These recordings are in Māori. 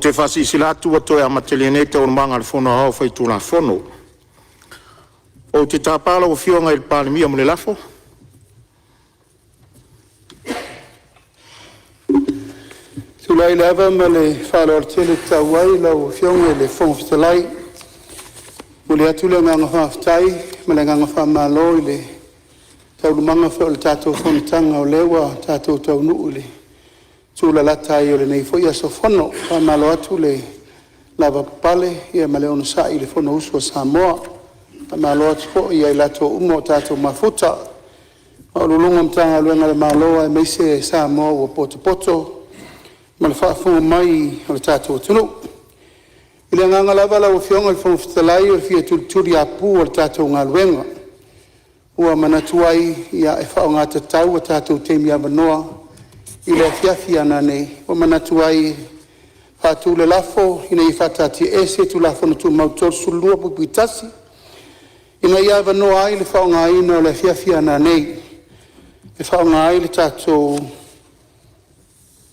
te whasi sila atu atoe a matelianete o manga le whono hao whaitu la whono. O te tāpala o whionga i le pālemia mo le lafo. Tulai lava ma le whālor tele tauai lau whionga i le whongfitalai. Mo le atu le nganga whaftai, ma le nganga whamalo i le taulumanga whao le tātou whonitanga o lewa tātou taunu le tūla latai o le nei fo ia so whono, whamalo atu le lava papale, ia ma le ono sa i le whono usu o Samoa. Whamalo atu po ia i lato umo tātou mafuta. O lulunga mtanga luenga le maloa e meise Samoa o poto poto. Ma le whaafunga mai o le tātou tunu. I le nganga lava lau whionga i whongfitalai o le fia turi apu o le tātou ngā luenga. Ua manatuai ia e whao ngā tatau o tātou teimi avanoa i le fiafi ana nei. Ua manatuai whātu le lafo ina i whātati ese tu lafo na tu mautor sulua pupuitasi. Ina i avanoa ai le whao ngā ina o le fiafi ana nei. E whao ngā ai le tātou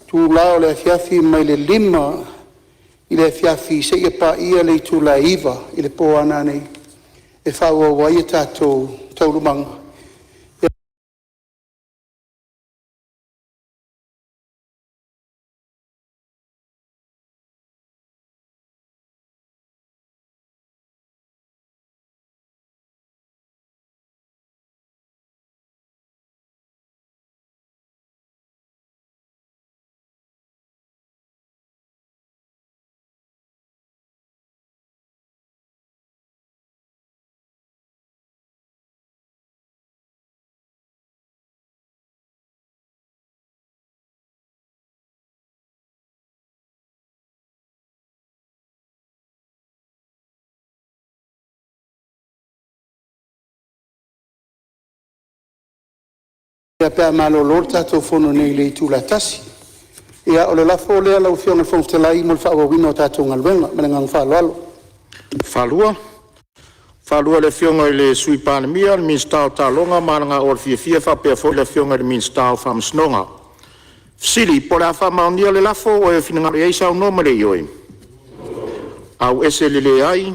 tu lao le fiafi mai le lima i le fiafi se ia pa ia le tu la iva i le po ana nei. E whao wai e tātou taurumanga. Ia pēr malo lor tātou whono nei le tu la tasi. Ia o le lafo lea lau whionga whongfitalai mo le whaawawina o tātou ngaluenga, ma le ngang whaaloalo. Whalua. Whalua le whionga i le sui pālemia, le minstao tālonga, mānanga o le fia whapea fo le whionga i le minstao whamasnonga. Sili, po le a whamaunia le lafo o e whinangaro eisa o noma le ioi. Au ese le ai,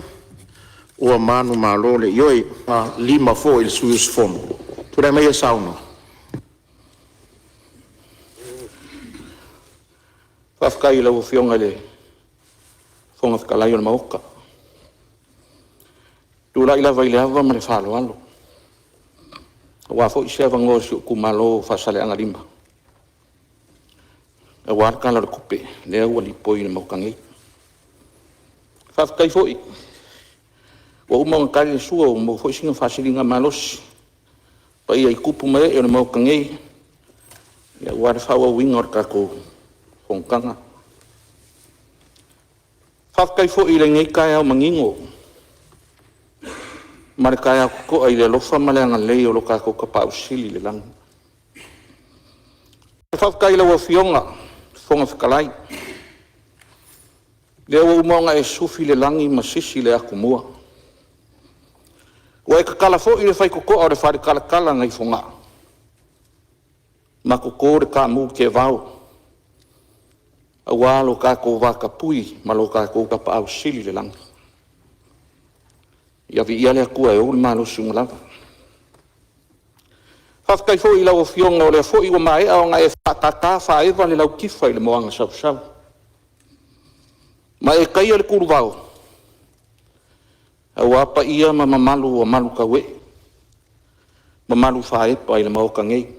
ua manu malo le ioi, lima fo il sui usfono. Tura mea sauna. Whafkai lau whionga le whonga whakalai o le mauka. Tūra ila vai le awa ma le whalo alo. Wafo i sea vango si o kumalo whasale anga lima. E warka la le kupe, le au alipo i le maukangei. Whafkai fo i. Wa umanga kari le sua o mo fo i singa whasilinga malosi. Pa ia i kupu mai e o le maukangei. Ia ware whaua winga o le kako Hongkanga. Whafkai fo i le ngei kai au mangingo. Mare kai au ko ai le lofa maleanga lei o lo kako kapau sili le lang. Whafkai lau a whionga, whonga whakalai. Le au umaunga e sufi le langi masisi le aku mua. Ua e kakala fo i le whai koko au le whare kala ngai whonga. Ma koko re ka mu ke vau. Awa lo kako waka pui, ma lo kako kapa au sili le lang. Ia vi ia le akua e uli malo sungulava. Whafkai fo i lau o whionga o le fo i o mai au ngai e whakaka whaewa le lau kifa i le moanga sau. Ma e kai le kuru vau. Awa pa ia ma mamalu o malu kawe. Mamalu whaepa i le mauka ngei.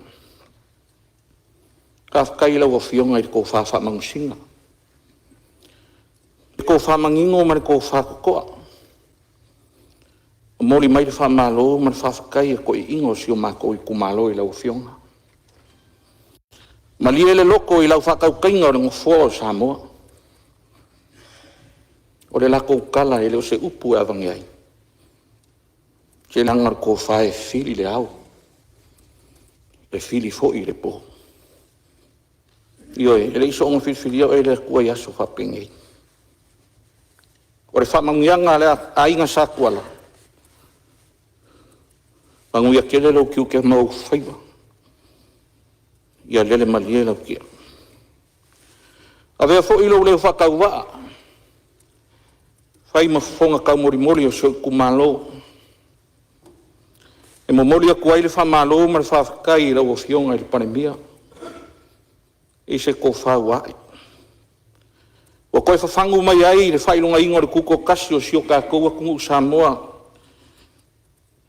Whafkai lau o whionga i le ko whawha mangusinga. Le ko whamangingo ma le ko whakokoa. O mori mai le whamalo ma le whawhakai e ko i ingo si o mako i kumalo i lau whionga. Ma lie le loko i lau whakaukainga o le ngofua o Samoa. O le lako ukala e leo se upu e avangi ai. Se langar ko whae fili le au. Le fili fo i le po. Ioi, ele iso onga filifili au ele kua i aso whapengei. O le whamangianga le a inga sakuala. Panguia kele lau kiu ke mau whaiva. Ia lele malie lau kia. A vea fo ilo leo whakauwaa. Fai mafonga kau mori o sio kumalo. E momoli aku ai le whamalo ma le whawhakai lau o fionga i le panemia. I se ko whauai. Wa koe whawhangu mai ai le whailunga ingo le kuko kasi o sio kākou a kungu Samoa.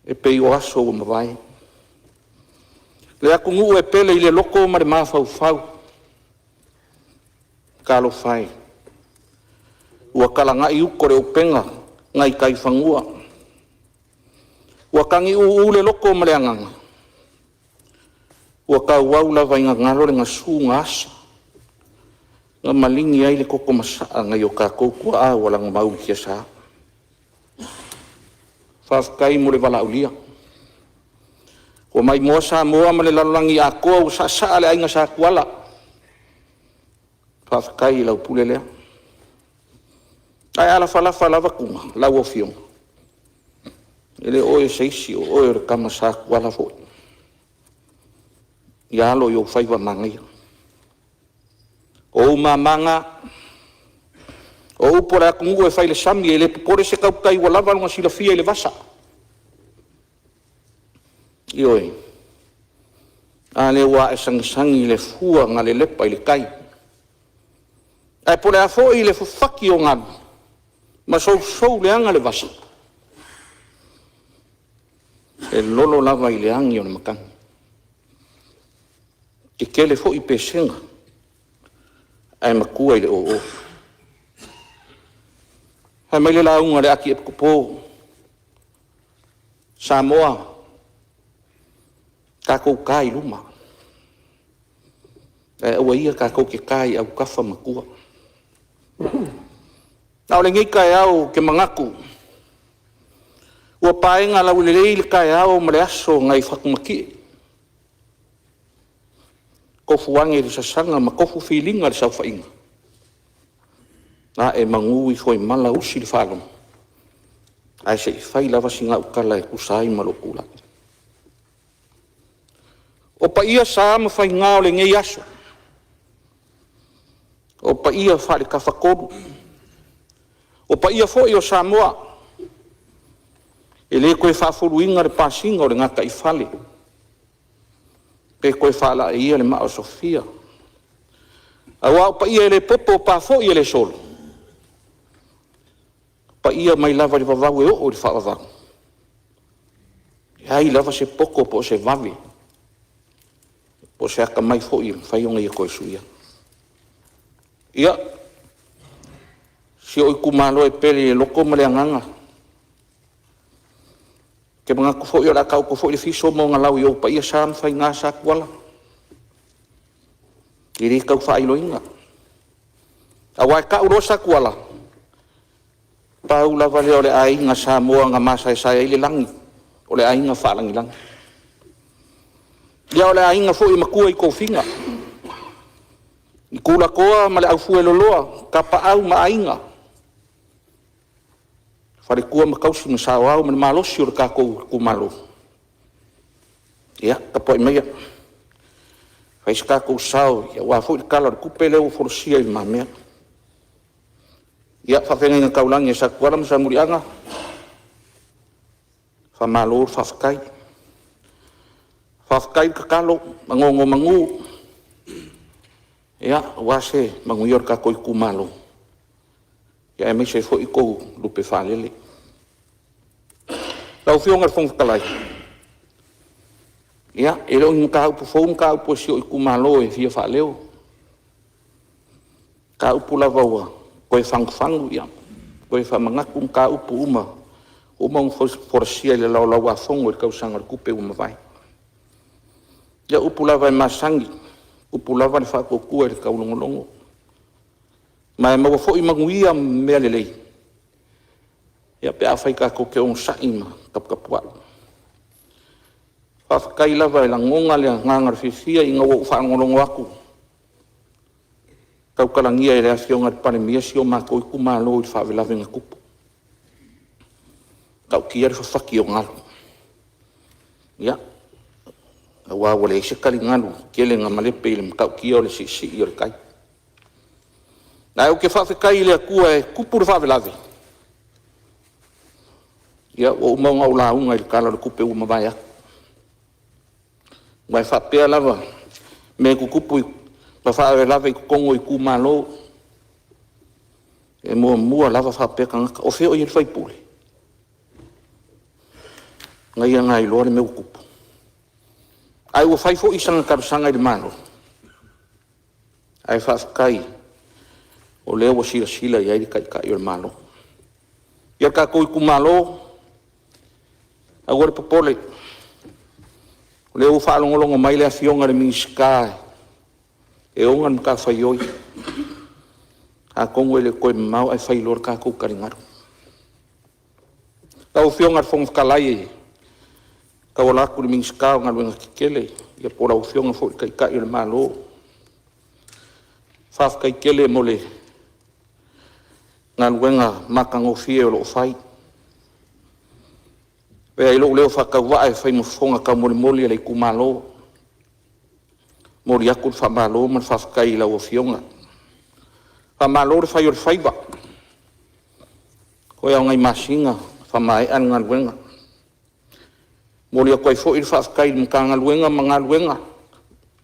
E pei o aso o mawai. Le aku ngu e pele i le loko ma le mawhau. Kalo whai. Ua kalanga i uko re upenga ngai kai whangua. Ua kangi ule loko ma le anganga. Ua ka wau lava inga ngaro le ngasu ngasa. Nga malingi ai le koko masaa ngai o kākou kua a wala ngā mau kia saa. Whawhakai mo le wala ulia. Ua mai mua sa mua ma le lalangi a koa o saa le ainga sa kuala. Whawhakai lau pule lea. Ai ala falafa lava kunga, lau o fiong. Ele oe seisi o oe re kama sa kuala foi. Ia alo yo whaiwa mangai. O mamanga, o upora kungu e whaile sami e le pupore se kaukai wa lava lunga sila fia i le vasa. Ioi. A le wa e sangisangi le fua nga le lepa i le kai. Ai pole a foi le fufaki o ngadu. Ma sou le anga le vasa. E lolo lava i le angi o na makanga. Ke kele fo i pesenga. Ai makua i le o. Hai mai le launga le aki e kupo. Samoa. Kako kai luma. E awa ia kako ke kai au kafa makua. Nau le ngai kai au ke mangaku. Ua paenga lau le rei le kai au ma le aso ngai whakumaki. Kofu wange le sasanga ma kofu whilinga le sau whainga. Na e mangui foi mala usi le whalong. Ai se i whai lava singa ukala e kusai malokula. O pa ia sa ma whai ngao le ngai aso. O pa ia whare ka whakoru. O pa ia foi o Samoa. E le koe whaafuruinga le pasinga o le ngaka i whale. Pe koe whala e ia le mao Sofia. Awa o pa ia le popo pa foi le solo. Pa ia mai lava le vavau e o le whaavavau. Hai lava se poko po se vavi. Po se aka mai foi whaionga ia koe suia. Ia. Si oi kumalo e pele e loko ma le anganga. Ke mga kufo i o la kau kufo i le fiso mo nga lau i o pa ia sa mwhai ngā sa kuala. I ri kau wha ilo inga. A wai ka uro sa kuala. Pau lava le o le ai nga sa moa nga masa e sa i le langi. O le ai nga wha langi langi. Ia o le ai nga fo i makua i koufinga. I kula koa ma le au fue loloa. Ka pa au ma ainga. Whare kua makausi ma sao au ma le malosi o le kākou kumalo. Ia, ka poi meia. Whai se kākou sao, ia wā fo i kala le kupe leo forosia i mamea. Ia, whawhenga inga kaulangi e sa kuala ma sa murianga. Whamalo o whawhakai. Whawhakai kakalo, mangongo mangu. Ia, wase mangui o le kākou i kumalo. Ia e me se fo i kou lupe whalele. Lau fionga le fonga kalai. Ia, e leo inga ka upu fau, ka upu si o i kumalo e fia whaleo. Ka upu lava ua, koe whangu, ia. Koe whamangaku, ka upu uma. Uma un forasia i le lau lau a fongo i kausanga le kupe uma vai. Ia upu lava e masangi. Upu lava le whakokua i le kaulongolongo. Ma e maua fo i manguia mea lelei. Ia pe a whai kako ke on saima kapkapualu. Whawhakai lava e la ngonga lea ngangar whiwhia i ngawa whaangolongo aku. Kau kalangia e rea fionga te panemia si o mako i kumalo i whawelawe ngā kupu. Kau kia re whawhaki o ngalu. Ia. Awa wale e se kali ngalu. Kele ngā malepe i le mkau kia o le si i o le kai. Nā e o ke whawhekai lea kua e kupu re whawelawe. Ia o mau ngau la unga i kala le kupe uma vai ak. Mai whapea lava, me kukupu i ma whaare lava i kukongo i kumalo. E mua lava whapea kangaka, o feo i le whaipule. Ngai a ngai loa le me kukupu. Ai o whaifo i sanga karusanga i le malo. Ai whaakai, o leo wa sila i airi kai o le malo. Ia ka koi kumalo, agora popole. Leo whaalongolongo mai le a fionga le miska e onga mka whaioi. A kongo ele koe mau ai whailor ka kou karingaru. Kau fionga whong whakalai e. Kau alaku le miska o ngaluenga kikele. Ia pora o fionga fo i kai o le malo. Whafkai kele mo le ngaluenga makango fie o lo whai. Pea ilo leo whakawai whai mo whonga ka moli le kumalo. Mori aku whamalo man whafkai ila o fionga. Whamalo le whai o le whaiba. Koe au ngai masinga whamai an ngaluenga. Mori aku ai fo i whafkai mka ngaluenga ma ngaluenga.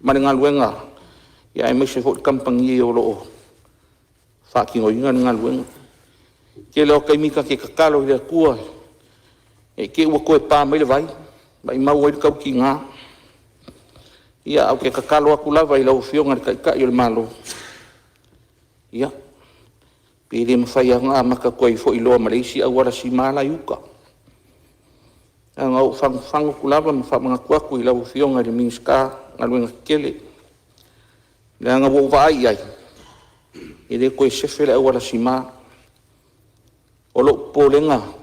Mane ngaluenga. Ia e meise fo i kampangi o lo whakingo inga ngaluenga. Ke leo kai mika ke kakalo i le kua. E ke ua koe pā mai le vai, mai mau ai kau ki ngā. Ia au ke kakalo aku lava i lau fionga kai kai o le malo. Ia, pere mawhai a ngā maka koe fo i loa Malaysia au ara si mala iuka. A ngau whangu ku lava ma whamanga kuaku i lau fionga le minska ngā luenga kele. Le anga wo vai ai. E le koe sefele au ara si mala. O lo polenga.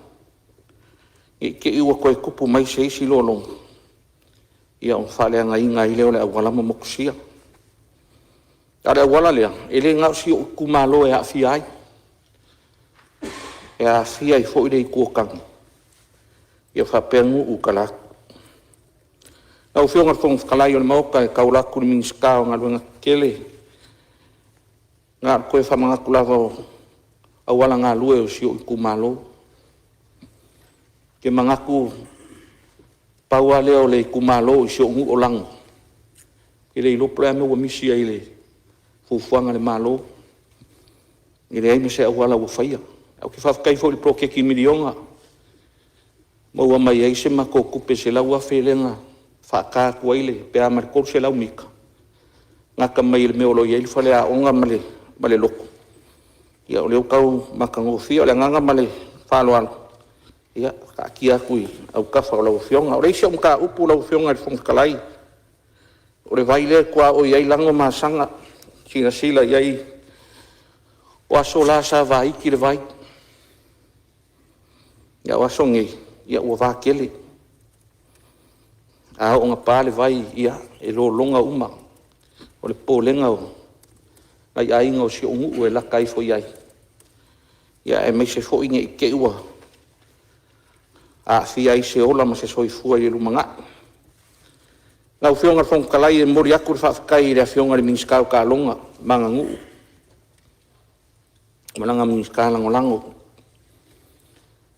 E ke iwa koe kupu mai se isi lolong. Ia on whale anga inga i leo le awalama mokusia. Are awala lea, e le ngau si o kumalo e awhi ai. E awhi ai fo i rei kuokangi. Ia whapengu u kalaku. Nau whionga whong whakalai o le maoka e kaulaku ni minska o ngā luenga kele. Ngā koe whamangaku lava o awala ngā lue o si o kumalo. Ke mangaku paua leo le kumalo i se ungu o lango. Ke le ilo prea me ua misi ai le fufuanga le malo. I le aime se awala ua whaia. Au ke whawkai fo li proke ki milionga. Maua mai ai se mako kupe se lau a whelenga. Whaka kuaile, pea marikor se lau mika. Ngaka mai le meolo i eilfa le a onga male loko. Ia o leo kau makangofia o le nganga male whaloalo. Ia, ka kia kui, au kafa o lau fionga. O reisio mka upu lau fionga i whongkalai. O le vaile kua o iai lango maasanga. Sila iai. O aso la sa vai ki le vai. Ia o aso ngi, ia o vākele. A o ngā pāle vai, ia, e lo longa uma. O le pōlenga o. Ai ainga o si o ngu e lakai fo iai. Ia, e meise fo inge i ke ua. A fia i se ola ma se soifua i lumanga. Ngau whionga whongkalai e mori aku le whawhakai i rea whionga le minskau ka longa, manga nguu. Malanga minska lango lango.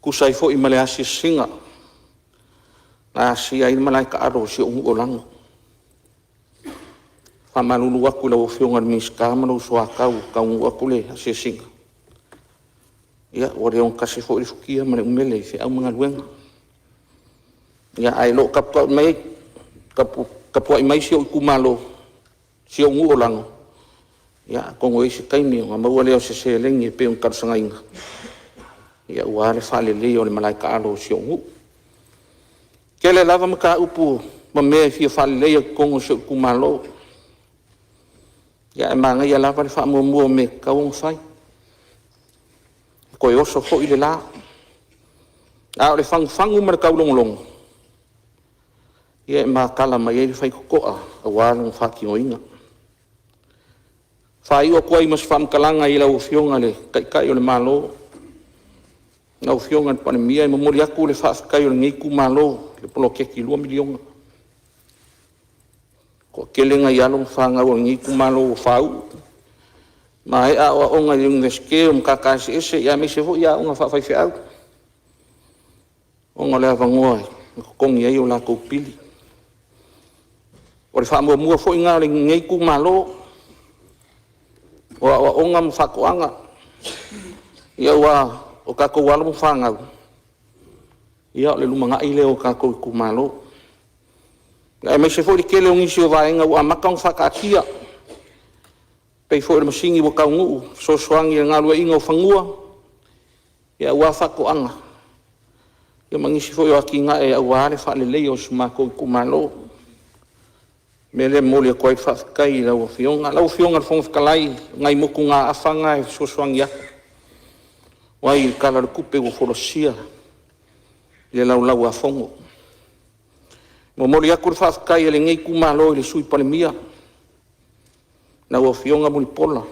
Kusai fo i male asi singa. Na asi ai malai ka aro si o ngu o lango. Whamalulu aku lau whionga le minska manu soa kau ngu aku le asi singa. Ia, ore on kase fo i fukia male umele i au mga luenga. Ia, ai lo kapua mai, kapua i mai si o kumalo, si o ngu o lango. Ia, kongo i se kaimi o, maua leo se lengi e pe un karusanga inga. Ia, ua ale whale leo le malai ka alo si o ngu. Kele lava maka upu, ma mea fia whale leo kongo si o kumalo. Ia, e manga ia lava le wha mua me kaung whai. Koe oso fo i le la. A o le whangu mara kaulongolongo. Ia e maa kala mai e le whai kokoa a wālong whaki o inga. Whai o kua i mas whamkalanga i lau whionga le kai o le malo. Lau whionga le panemia i mamori aku le whaakai o le ngeiku malo le polo keki 2 milionga. Ko kelenga i along whanga o le ngeiku malo o whau. Ma e a o onga i unga skeo mkakasi ese, ia me se ho ia unga whawhai whiau. O ngā lea vangoa kongi ai o la kou pili. O le wha mua fo inga le ngei ku malo. O onga mwhakoanga. Ia wa o kako wala mo whangau. Ia o le lumanga i leo kako ku malo. Ngai mai se fo li kele o ngisi o vaenga ua makang whakaakia. Pei fo le masingi wa kaungu. So soangi ngā lua inga o whangua. Ia ua whakoanga. Ia mangisi fo i aki ngā e au wāre whale lei o sumako ku malo. Mele moli a koe whaakai lau fionga. Lau fionga le fonga whakalai. Ngai moku ngā awhanga e so soangi aku. Wai kala le kupe o folosia. Le lau lau a fongo. Mo moli aku le whaakai le ngei ku malo i le sui palemia. Na ua fionga muli pola.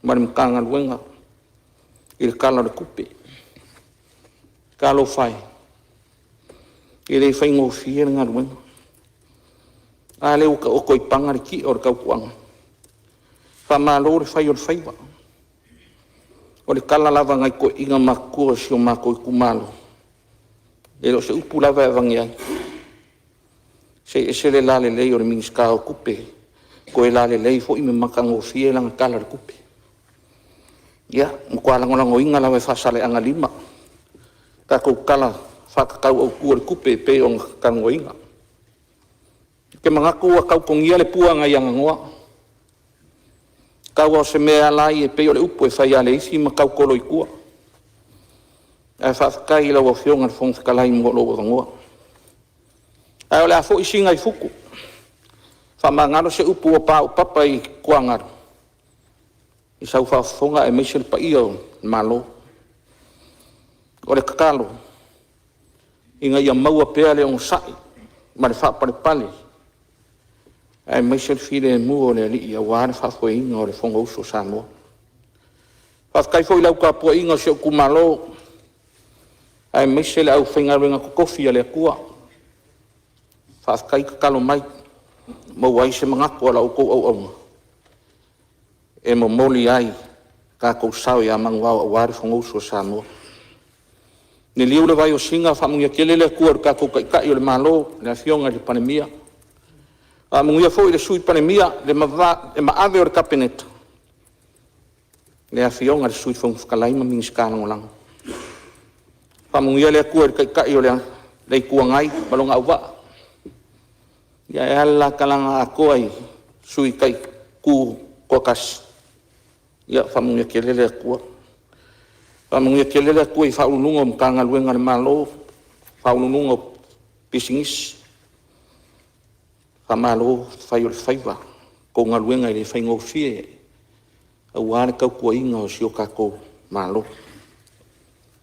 Mari mkanga luenga. I le kala le kupe. Kalo whai. I le whaingo fie ngā luenga. A leo ka oko i pangari ki o le kaukuanga. Whamalo le whai o le whaiwa. O le kala lava ngai ko inga makua si o mako i kumalo. E lo se upu lava e vangi ai. Se le lale lei o le mingiska o kupe. Ko e lale lei fo i me makango fie langa kala le kupe. Ia, mkua langolango inga lava e whasale anga lima. Kako kala whakakau au kua le kupe pe o kango inga. Ke mga kua kau kongia le pua ngai anga ngoa. Kau o se mea lai e peo le upu e whai ale isi ma kau kolo i kua. E whaakai lau o whionga le whong whikalai mo lo o ngoa. E o le a fo isi ngai fuku. Whamangaro se upu o pā upapa i kua ngaro. I sau whaafonga e meisel pa ia malo. O le kakalo. I ngai a maua pea le on sai. Ma le whaapare pale. Ai mai se file mu le li ia wāre whaafoe inga o le whonga uso Samoa. Whaakai fo i lau ka pua inga se o kumalo. Ai mai se le au whaingaruenga kokofi a le akua. Whaakai ka kalo mai. Mau ai se mangako ala uko au aunga. E mo moli ai ka kou sao i a manguao a wāre whonga uso Samoa. Ni liu le vai o singa whamungia kele le akua ka kou kai o le malo le a fionga le panemia. A mungia fo i le sui panemia le maave o le kapeneta. Le a fionga le sui whong whakalai ma mingiska langolang. A mungia le akua le kai o le ikua ngai malonga au waa. Ia e ala kalanga a koa i sui kai ku kokas. Ia whamungia kele le akua. Whamungia kele le akua i whaulunga o mkanga luenga le malo. Whaulunga o pisingis. Whamalo whai o le whaiwa, ko ngā luenga i le whaingo fie, au wāne kau kua inga o si o kako malo.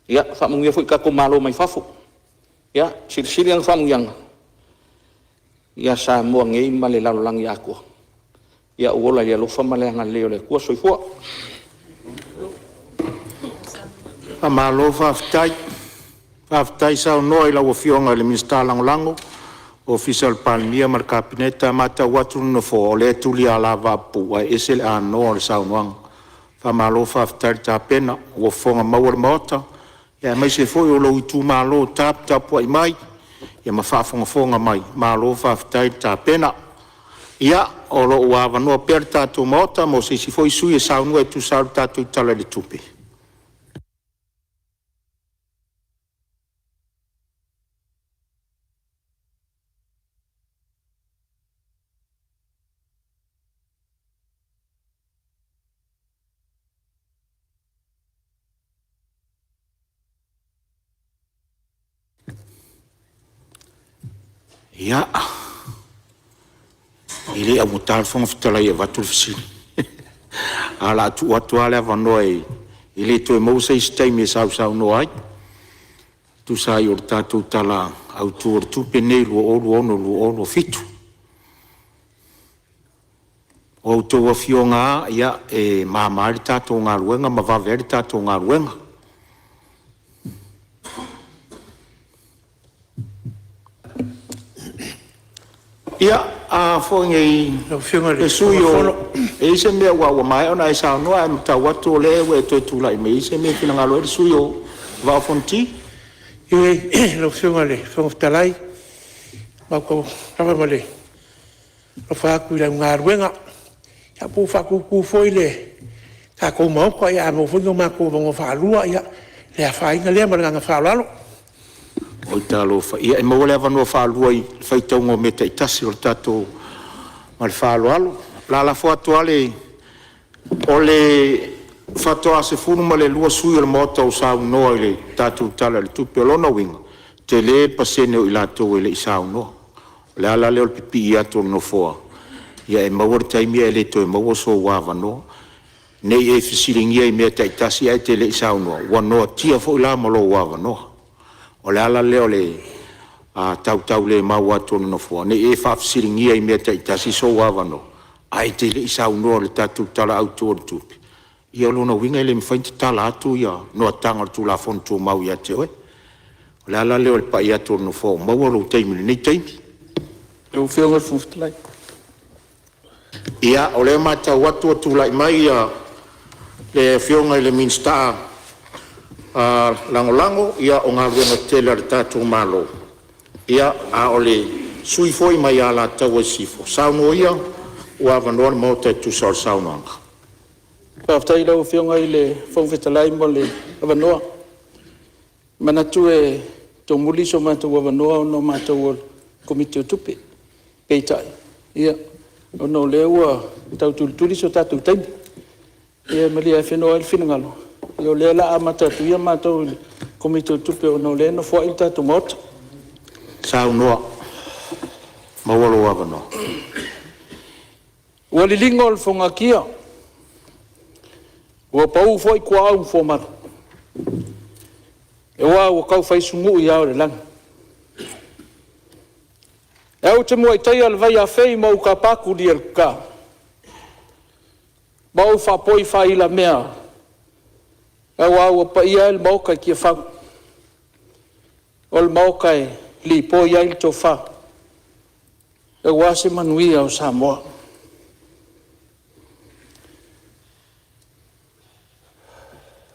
Ia, whamungia fui kako malo mai whafo. Ia, siri ang whamungianga. Ia sa mua ngei ma le lalolangi a kua. Ia uola ia lofa ma le anga leo le kua soifua. Malo whaftai sao noa i lau o fionga le minsta langolango. Official palmia mar kabineta mata watu no fo le tuli ala vapu wa esel ano le saunwang fa malo fa aftar pena wo fonga mawar mota ya mai se fo yo lo tu malo tap wa mai ya ma fa fonga mai malo fa aftar pena ya o lo wa no perta tu mota mo se si foi su e saunu e tu salta tu tala le tupi. Ja, ele au mutar fonga fitala ia watu fisini. Ala tu watu ala vanoi. Ele tu mo se stay me sau no ai. Tu sai or tatu tala au tu penelu o no fitu. O tu fionga ia e mama tatu ngā ruenga ma va ver tatu ngā ruenga. Ia, a whongi e sui o e se mea wa mai ona e sao noa e mta watu o le e to tula i me se mea kina ngalo e sui o wao fonti lo fiunga le whangaftalai, mako rawa male, lo whaku la ngā ruenga, ia pū whaku foi le, tā kou mauka ia mo whinga mako wango whaalua ia, le a whainga lea maranga whaalalo. O talo fa ia e mo le avano whaalua I whaitaungo me te itasi o tato ma le whaalualo. La la whaatu ale o le whatoa se funu ma le lua sui o le mota o sau noa I le tato tala le tupe o lona winga. Te le pasene o I lato e le isau noa. Le ala leo le pipi I ato no foa. Ia e maua taimia e le to e maua so wawa noa. Nei e fisiringia I mea te itasi ai te le isau noa. Wanoa tia fo I la malo wawa noa. O le ala leo le tau le mau atu no fo ne e fa fsiringia I mea tai tasi so wavano ai te le isa uno le tatu tala auto tupi ia lona winga le mfainti tala atu ia no tanga tu la fontu mau ia te o le ala leo le pa ia to no fo mau lo taimi nei taimi Eu whionga whuftalai. ia o le mata watu tu lai mai ia le fionga le minsta lango ia o ngā ruenga tela le tātou malo. Ia a ole sui foi mai ala tau e sifo. Sauno ia o avanoa mo te tu sol saunoanga. Whaftai lau whionga I le whawhetalai mo le awanoa. Mana tu e tō muli so mātou awanoa o no mātou o komite o tupe. Peitai. Ia. O no le ua tau tulituli so tātou taimi. Ia malia e whenua il whinangalo. Ia o le la a matatu ia mātou komite o tupe o no le no fua il tātou mota. Saunoa. Mawalo avanoa. Ua lilinga o le whangakia. Ua pau foi kua au mfomaru. E wā ua kau whaisungu I au le langa. E au te mua I taia le vai a whei mau ka paku di el ka. Mau whapoi whaila mea. E wā ua pa ia el mauka I kia whau. O le mauka e li po ia il tō wha. E wā se manuia o Samoa.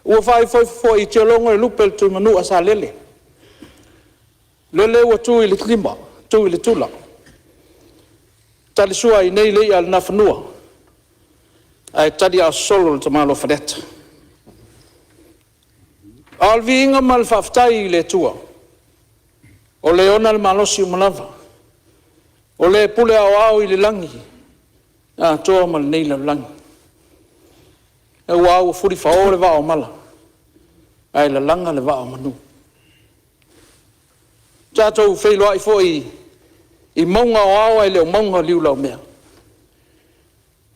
Ua whai foi I te longa e lupel tu manu a sa lele. Lele ua tu I le klima, tu I le tula. Tali sua I nei lei al nafanua. Ai tadi a solo le tamalo whaneta. Alvi inga mal whaftai I le tua. O le ona le malosi o malawa. O le pule au I le langi. A toa mal nei le langi. E wā ua furi whao le wā o mala. Ai la langa le wā o manu. Tātou whailoa I fo I maunga o awa I leo maunga liu lau mea.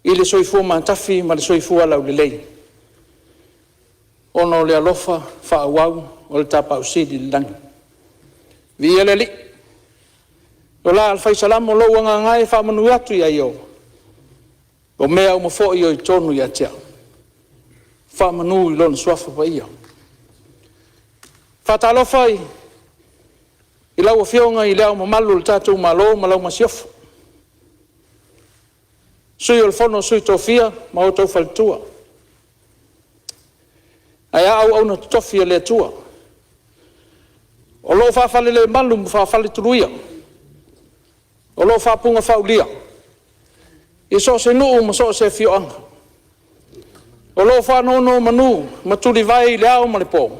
I le soifua mantafi ma le soifua lau le lei. Ono le alofa wha awau o le tapa usidi le langi. Vi ele li. O la alfai salamo lo wanga ngai wha manu atu I ai o. O mea o mafo I o I tonu I atia. Wha manu I lona suafa pa ia. Wha talofa I lau a whionga I leo mamalu le tātou malo ma lau masiofo. Sui o le whono sui tofia ma o tau whalitua. Ai au na tofia le tua. O lo whawhale le malu mu whawhale turuia. O lo whapunga whaulia. I so se nuu ma so se whioanga. O lo whanono manu maturi vai le au ma le pō.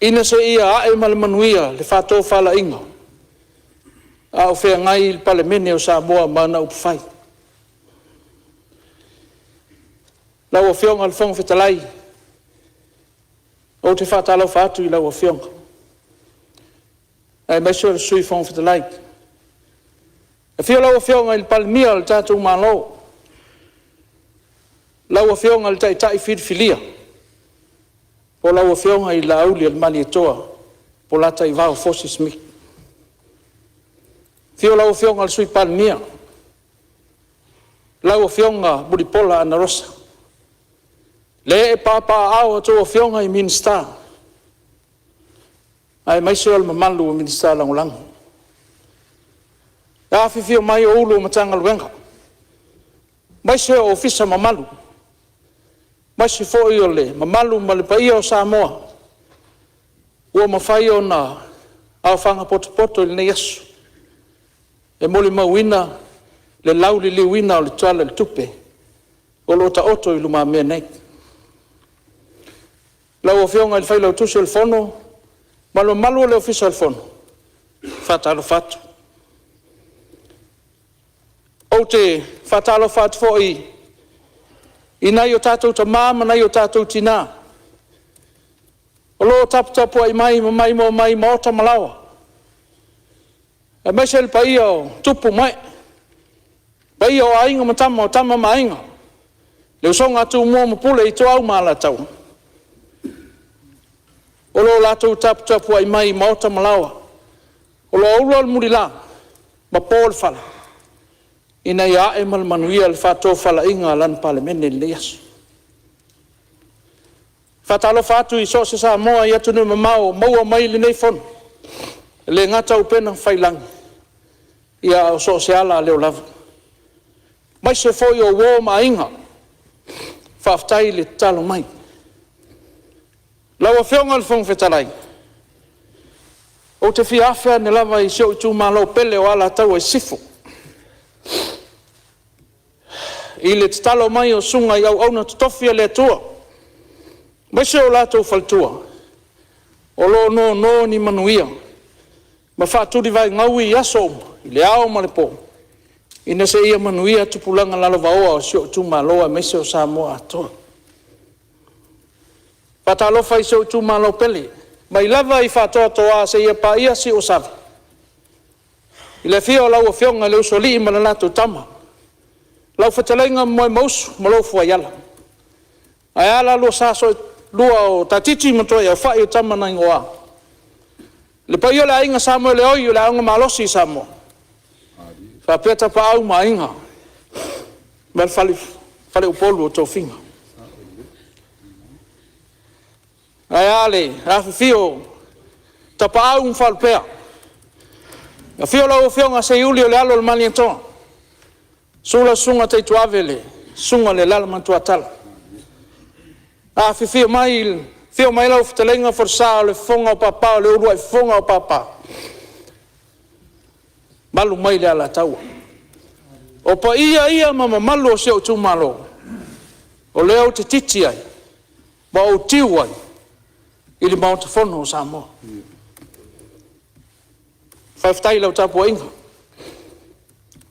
Ina se ia ae ma le manuia le whato whala inga. Au whea ngai le pale mene o Samoa mana upu whai. Lau a whionga le whonga whetalai. O te whātalau whātu I lau a whionga. Ai mai sura sui whonga whetalai. E whio lau a whionga I le pale mia le tātou mālo. Lau a whionga le tai whiriwhilia. Po lau a whionga I la auli al mali atoa. Po lata I vau fosi smith. Whio lau a whionga le sui pale mia. Lau a whionga buripola ana rosa. Le e papa au ato a whionga I minsta. Ai mai sura le mamalu o minsta langulangu. E awhiwhio mai o ulu o matanga luenga. Mai se o ofisa mamalu. Mai se fo I o le mamalu ma le paia o Samoa. ua mawhai o na au whanga poto le nei asu. E moli mauina le lau li liwina o le tuala le tupe. O lo ta oto i luma mea nei. Lau o whionga il whailau tusi el fono, malo malu le ofisa el fono. Whatalo whatu. O te whatalo whatu fo i nai o tātou ta māma, nai o tātou tina. O lo tapu ai mai ma ota malawa. E mese le pai o tupu mai. Pai o ainga matama o tama mainga. Le usonga atu mua mapule i to au maala tau. O lo latou tapu ai mai ma ota malawa. O lo aula al murila. Ma pōl fala. Ina ia e malmanuia le whato fala inga lan palemene le yasu. Whatalo whatu i so se sa moa i atu ni mamao maua mai le nei fono. Le ngata upena whailangi. Ia o so se ala leo lava. Mai se foi o wō ma inga. Whaftai le talo mai. Lawa whionga le whong whetalai. O te whiawhia ne lava i sio i tū malo pele o ala tau e sifu. I le talo mai o sunga i au auna tutofia le atua. Mai se o lato faltua. O lo no ni manuia. Ma whaaturi vai ngaui i aso i le ao ma le pō. Ina se ia manuia tupulanga lalo vaoa o sio tu maloa me se o Samoa atoa. Patalo fai sio tu malo pele. Mai lava i whatoa toa se ia pa ia si o savi. I le fia o lau o whionga le usoli i malalato tama. Lau whatalenga moe mausu malo fua yala. Ai ala lua saso lua o tatiti matoa ia whai o tama na ingoa. Le pa ia le ainga Samoa le oi le aunga malosi Samoa. Whapeta pa au ma inga. Mel fale upolu o tō whinga. Ai ale, rafi fio, ta pa au mwhalpea. A fio lau o whionga se iuli o le alo le mani atoa. Sula sunga te tuavele, sunga le lala mantua tala. A fio mai, fio mai lau fitalenga forsa o le fonga o papa, o le urua i fonga o papa. Malu mai le ala taua. O pa ia mama malu o seo tu malo. O leo te titi ai. Ma o tiu ai. Ili maunta fono o Samoa. Whaifutai lau tapu a inga.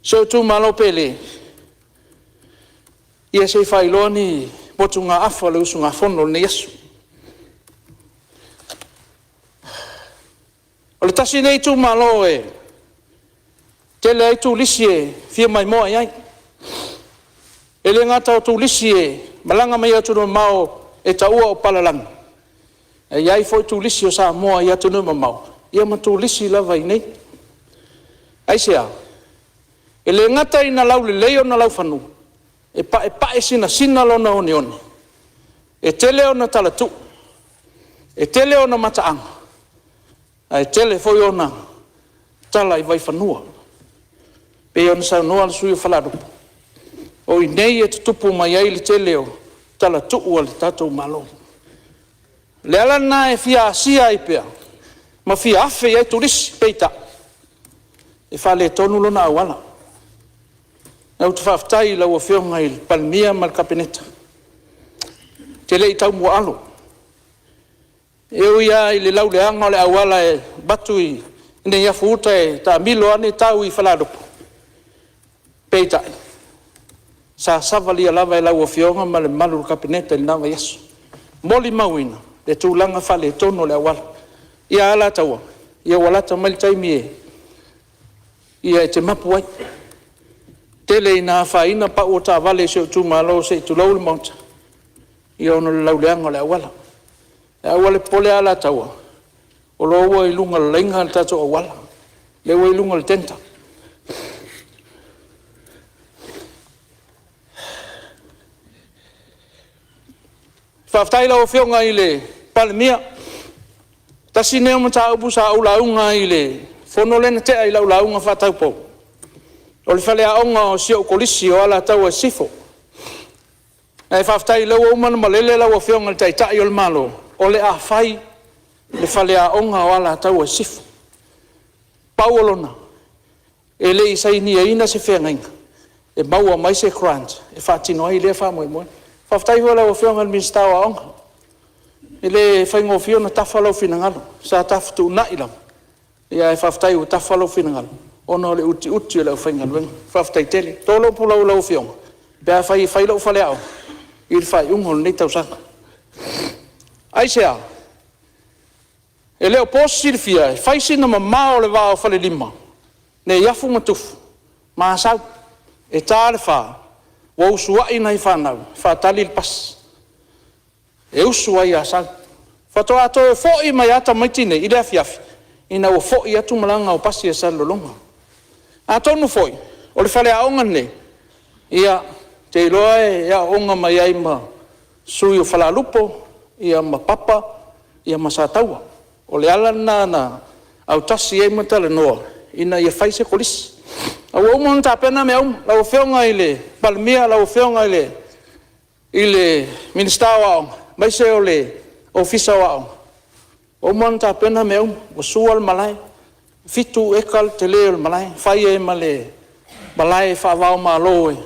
Seo tu malo pele. Ia se whailoa ni motu ngā afa le usu ngā fono ni Yesu. O le tasi nei tu malo e. Tele ai tu lisi e fia mai moa iai. E le ngata o tu lisi e malanga mai atu no mao e taua o palalanga. E iai foi tu lisi o sa moa i atu no mao. Ia ma tu lisi lava i nei. Ai sea. E le ngata ina lau le leo na lau whanu. E pa e sina lo na one one. E tele o na talatu. E tele o na mataanga. E tele foi o na tala i vai whanua. Pe ona sa noa le sui whalarupu. O i nei e tutupu mai ai le te leo, tala tuu le tatou malo. Le ala na e fia asia i pea, ma fia afe i ai turisi peita. E whale tonu lona awala. Nau te whaftai lau a whionga i palmia ma le kapeneta. Te le i tau mua alo. E uia i le lau le anga le awala e batu i nei a fuuta e ta milo ane tau i whalarupu. Peita. Sa savali lava e lau o whionga ma le malu kapineta i nawa Yesu. Moli mauina, le tūlanga whale tono le awala. Ia ala taua, ia walata mai taimi e. Ia e te mapu ai. Tele ina whaina pa o ta vale se o tūmalo se tu lau le maunta. Ia ono le lau leanga le awala. E awale pole ala taua. O lo ua i lunga le lenga le tato awala. Le ua i lunga le tenta. Whaftai lau whionga i le palemia. Tasi neo mata upu sa ulaunga i le whono lena tea i lau launga whatau pou. O le whale aonga o sio kolisi o ala tau e sifo. E whaftai lau umana malele lau whionga le taitai o le malo. O le a whai le fale a onga o ala tau e sifu. Pauolona, e le isai ni e ina se whengainga, e maua mai se grant, e whaatino ai lea wha moe moe. Whaftai hua lau whionga min stawa onga. E le whaingo whiona tawhalau whinangalo, sa tawhatu na ilam. Ia e whaftai u tawhalau whinangalo. Ono le uti uti o lau whaingaluenga, whaftai tele, tolo pulau lau whionga. Bea whai lau whale au, i le whai ungol nei tau sanga. Ai sea, e leo pōsiri fia, whai sina ma mao le wāo whale lima. Ne iafu matufu, maa sau, e tāle wha, wa usua ina i whanau, whātali le pas. E usua i a sau. Whatoa ato e fōi mai ata maitine, i lea fiafi, ina o fōi atu malanga o pasi e salolonga. A tonu fōi, o le whale a onga ne, ia te iloa e ia onga mai ai ma sui o whala lupo, ia ma papa, ia ma sātaua. O le ala na au tasi e matale noa, ina ia whaise kolisi. Au umon ta pena me au, lau whionga i le palmia, lau whionga i le minista wao, mai se o le ofisa wao. Umon ta pena me au, o sual malai, fitu ekal te leo malai, whai e ma le malai whawao ma loe,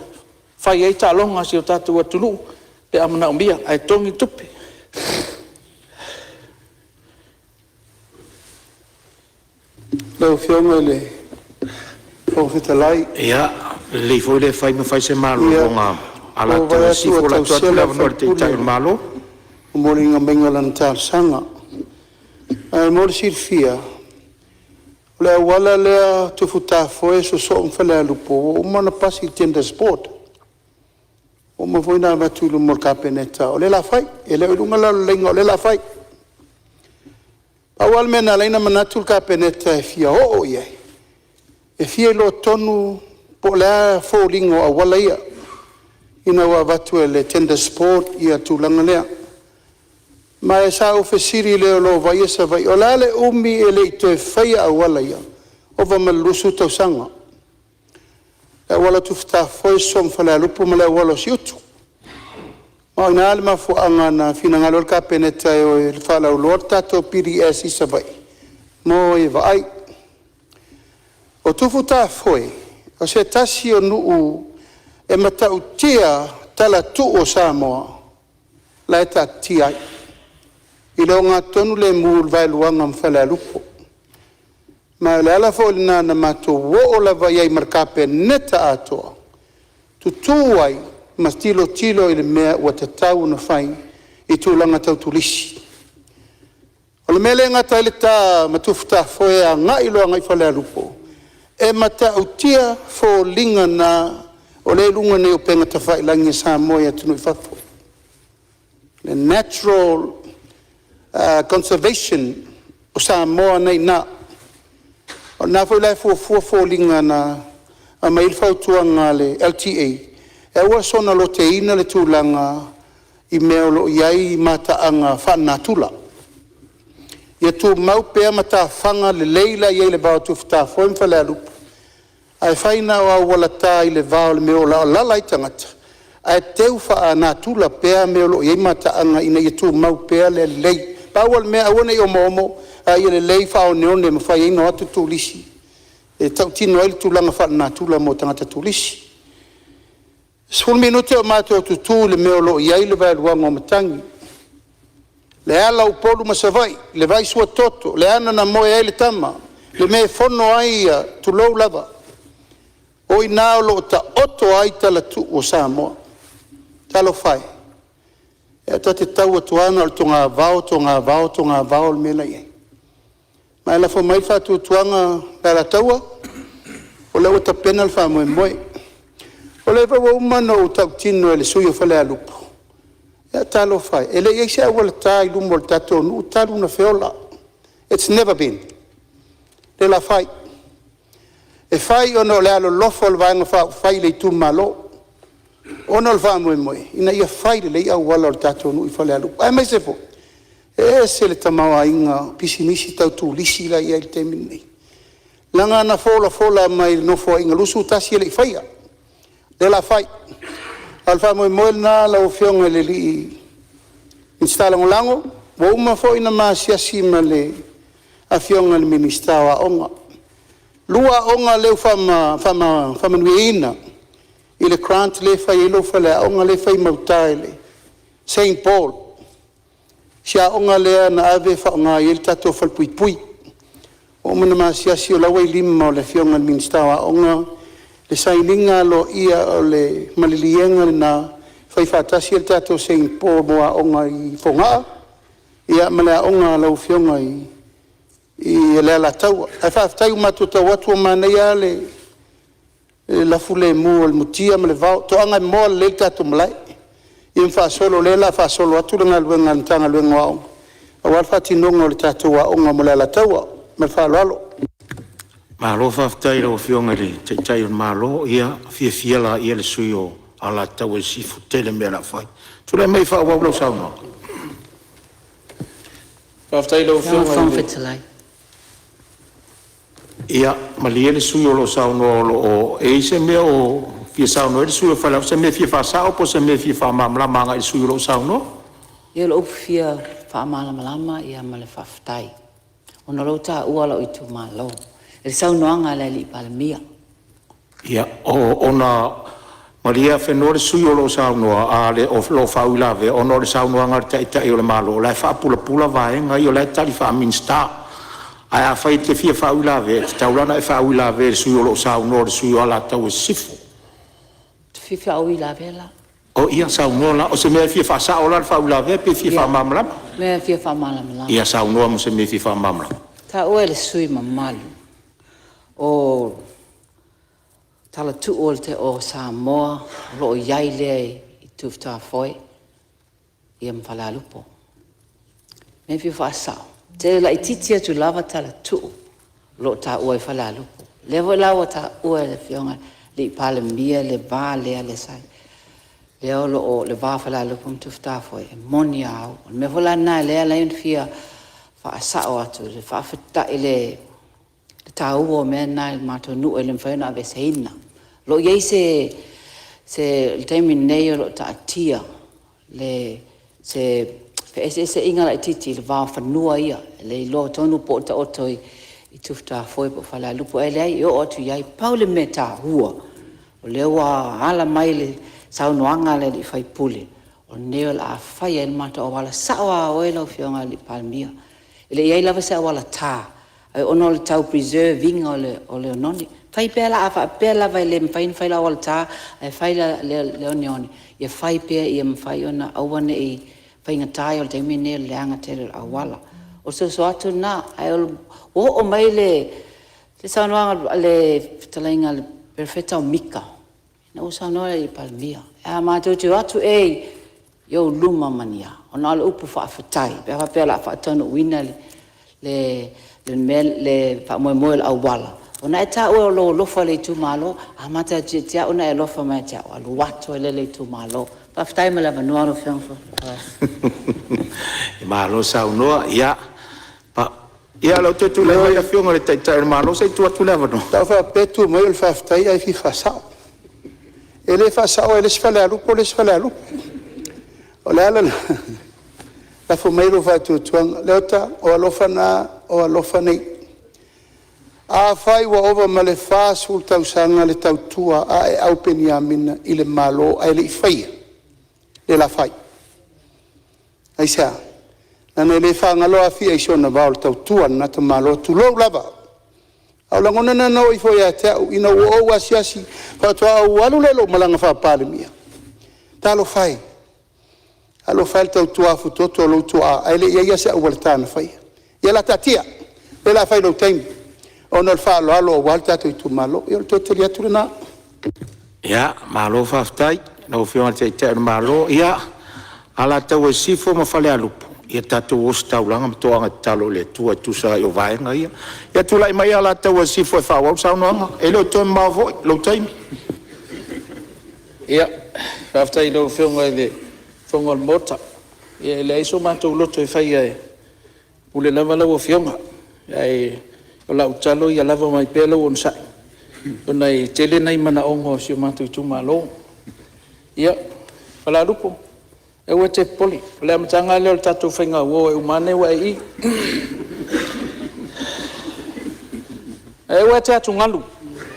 whai e ta longa si o tatu atulu, e amana umbia, ai tongi tupi. Lau whionga le whawhitalai. Ia, le foi le fai me fai se malo longa ala tu si fola tu atu lava no te tai malo. O moringa menga lan tār sanga. Ai mori sirfia. O le awala lea tufuta foe so so mwhale alupo. O mana pasi tenda sport. O ma foi na matulu mor kapeneta. O le la fai. E le urunga la lenga o le la fai. Awal mena leina manatul kapeneta e fia o ia. E fia lo tonu po lea fōlingo a wala ia. Ina wa watu e le tenda sport ia tūlanga lea. Ma e sa ofesiri leo lo vai esa vai. O la le umi e le ito e whaia a wala ia. O va malusu tau sanga. E wala tufta foi som whale alupu ma le wala si utu. Ma ina alima fuanga na finangalo ka peneta e o il whala u lor tato piri e si sa vai. Mo e vai. O tufu ta foi. O se tasi o nuu e matau tia tala tu o Samoa. La e ta tia. I lo ngā tonu le mūl vai luanga mwhale alupo. Ma le ala fo na mato wo o lava iai markape neta atoa. Tutuai ma tilo i le mea ua tatau na whai i tūlanga tau tulisi. O le mele ngata ile tā matufuta foe a ngā iloa ngai whale alupo. E matau tia fo linga na o le lunga ne o penga ta whai langi Samoa ia tunu i whafo. Le natural conservation o Samoa nei na. O nā fo lai fo linga na a mail fautua ngā le LTA. E ua sona lo te ina le tūlanga i mea lo iai mata anga whana tula. Ia tū mau pēr mata whanga le leila iai le vāo tūwhita whoem whale alupu. Ai whaina o au wala tā i le vāo le meo la lalai tangata. Ai teu wha a nā tula pēr meo lo iai mata anga ina ia tū mau pēr le lei. Pāwal mea awana i o momo a ia le lei whao neone ma whai ino atu tūlisi. E tau tino ele tūlanga whana tula mo tangata tūlisi. Sful minute o mātou tutu le meo lo iai le vai luanga o matangi. Le ala upolu masavai, le vai sua toto, le ana na moe ai le tama, le me fono ai tu lou lava. O i nao lo ta oto ai tala tu o Samoa. Talo fai. E ta te tau atuana o tonga vao le mela iai. Mai la fo mai fatu tuanga la taua, o le wata pena le fa moe moe. O le wa umano o tau tino e le sui o whale alupo. Ia talo fai. E le eise a wala tā i lumo le tato nu talu na whiola. It's never been. Le la fai. E fai ono le alo lofo le vanga fai le tu malo. Ono le wha moe moe. Ina ia fai le ia wala le tato nu i whale alupo. Ai mai se po. E se le tamawa inga pisinisi tau tu lisi la ia il temin nei. Langa na fola mai nofo inga lusu tasi le i faia. De la fai. Alfa moe moe na la o fionga le li instala ngolango. Wa uma fo ina masiasi ma le afionga le ministawa onga. Lua onga leu fama nuina. Ile grant le fai ilo fale onga le fai mautaile. St. Paul. Sia onga le na ave fa onga il tato fal pui pui. O mana masiasi o lawa lima o le fionga le ministawa onga. Le sailinga lo ia o le malilienga na fai fatasi il tato St. Paul moa onga I fonga. Ia malea onga lau fionga I le la tau. Ai whaafitai umatu tau atu o mana ia le lafule mua le mutia ma le vau. To anga moa le tato malai. Ia mwhaasolo le la whaasolo atu lenga luenga ntanga luenga wao. Awal whaatinonga o le tato wa onga mo le la tau me whaalalo. Malo whaafitai lau fionga le teitai o malo ia fia la ia le sui o ala tau e sifu tele mea la whai. Tule mei whaawau lau sauna. Whaafitai lau fionga ia malie le sui o lo sauna o e se mea o fia sauna le sui o whalau se mea fia whaasao po se mea fia whaamamalama i sui o lo sauna. Ia lo fia whaamamalama ia ma le whaafitai. Ona lo ta ua lau I tu malo. E saunoanga le li palemia. Ia ona malia whenua le sui o lo sauna a le o lo whauilave ona le sauna ngar tai o le malo lai whaapula vaenga I o lai tali whaaminsta. Ai a whai te fia whauilave te taurana e whauilave le sui o lo sauna le sui o ala tau e sifu. Te fia whauilave la? O ia sauna la o se mea fia whaasao la le whauilave pe fia whaamamalama. Mea fia whaamamalama. Ia sauna mo se mea fia whaamamalama. Ta oe le sui mamalu. O tala tu o te o Samoa, lo iai lea I tufta foi, ia mwhalalupo. Me fi whaasao. Te la ititia tu lava tala tu, lo ta ua I whalalupo. Levo lawa ta ua le fionga, le pale mia, le vā lea le sai. Leo lo o le vā whalalupo mtufta foi, e moni au. Me whala nai lea leon fia whaasao atu, le whaafita le ta uo me nai mato nu ele mfaina ave seina lo ye se temi nei lo ta tia le se se inga la titi le va fa nua ia le lo tonu po ta otoi I tufta foi po fala lupo ele yo o tu yai paule meta hua o le wa ala mai le saunoanga le fai pule o neo la fai el mato o wala sawa o ele fionga li palmia ele yai lava sa wala ta ono le tau preserving o le ononi. Fai pela afa pela vai le mfain fai la walta e fai le onioni. Ia fai pea ia mfai ona awane I fai ngatai o le taimine le anga tere awala. O so atu na o mai le saunoanga le talainga le perfecta o mika. Na o saunoa I palmia. E mātou tu atu yo luma mania. Ona le upu whaafatai. Pea pela whaatonu wina le fa mo awala ona eta o lo lofa le tu malo amata tia ona e lofa ma tia o lo wato le tu malo pa ftai me la vanua fiang fo malo sauno ia pa ia lo te tu le ia fiong le tai malo sei tu le vano Ta fa petu mo il fa ftai ai fi fa ele fa sao ele sfala lu po le sfala lu o la fo mai lo fa tu tuang leota o lofa na o lofa nei a fai wa over male fa sul tau sanga le tau tua a e au penia mina I le malo ai le fai le la fai ai sa na le fa ngalo a fi ai sona va tau tua na te malo tu lo lava au la ngona na no I fo ya te ina o wasiasi fa to au alu le lo malanga fa pale mia ta lo fai alo fai tau tua fu toto lo tua ai le ia se au tana fai ia la tatia e la fai lo time ono il fa lo alo walta tu malo io to te lia tu na ia malo fa ftai no fio te malo ia ala tau e sifo ma fale alupo ia tatu o staulanga to anga talo le tua tu sa yo vai nga ia tu lai mai ala tau e sifo fa wa sa no e lo to ma vo lo time ia faftai lo fio le fongol mota ia le iso matou loto e fai ai ule lava lau o fionga ai o lau talo ia lava mai pelo on sai ona I tele nei mana ongo si matou tu malo ia fala lupo e ua te poli le amatanga le o tatu whainga wo e umane wa i e ua te atu ngalu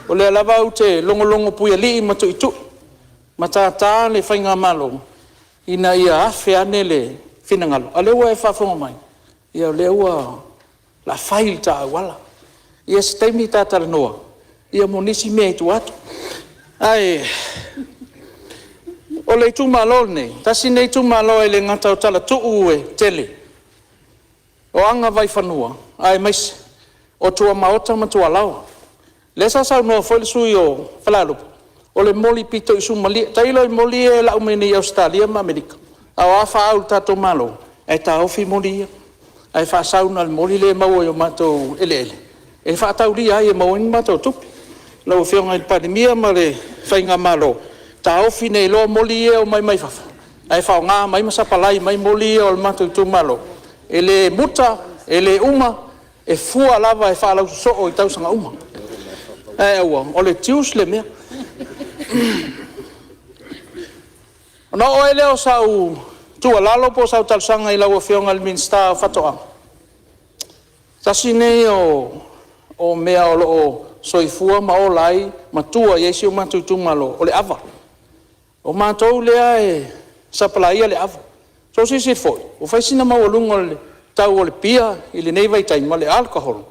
o le lava au te longolongo pui ali i matu i tu matata le whainga malo ina ia afe ane le whina ngalu a le ua e whafonga mai ia le ua la whail ta wala ia se taimi tātara noa ia monisi mea i tu atu ai o le tu malo nei tasi nei tu malo e le ngata o tala tuu e tele o anga vai whanua ai mais o tua maota ma tua lawa le sa sa no foi sui o falalupu o le moli pito i sumali tailo i moli e la umeni Australia ma Amerika a fa au tato malo e ta ofi moli ai fa sauna le moli le mau o mato ele e fa taulia ai e mau in mato tupi lo fionga il pandemia ma le fainga malo ta ofi nei lo moli e o mai fa ai fa nga mai ma sapalai mai moli o mato tu malo ele muta ele uma e fua lava e fa la so o tau sanga uma e o le tius le mea no o ele o sau tu alalo po sau tal sanga i la o fionga al minsta fatoa tasine o mea o lo soifua ma o lai ma tua yesi o matu tu malo o le ava o matou lea e sapalaia le ava so si foi o fai sina ma o lungo le tau o le pia i le nei vai tai ma le alcohol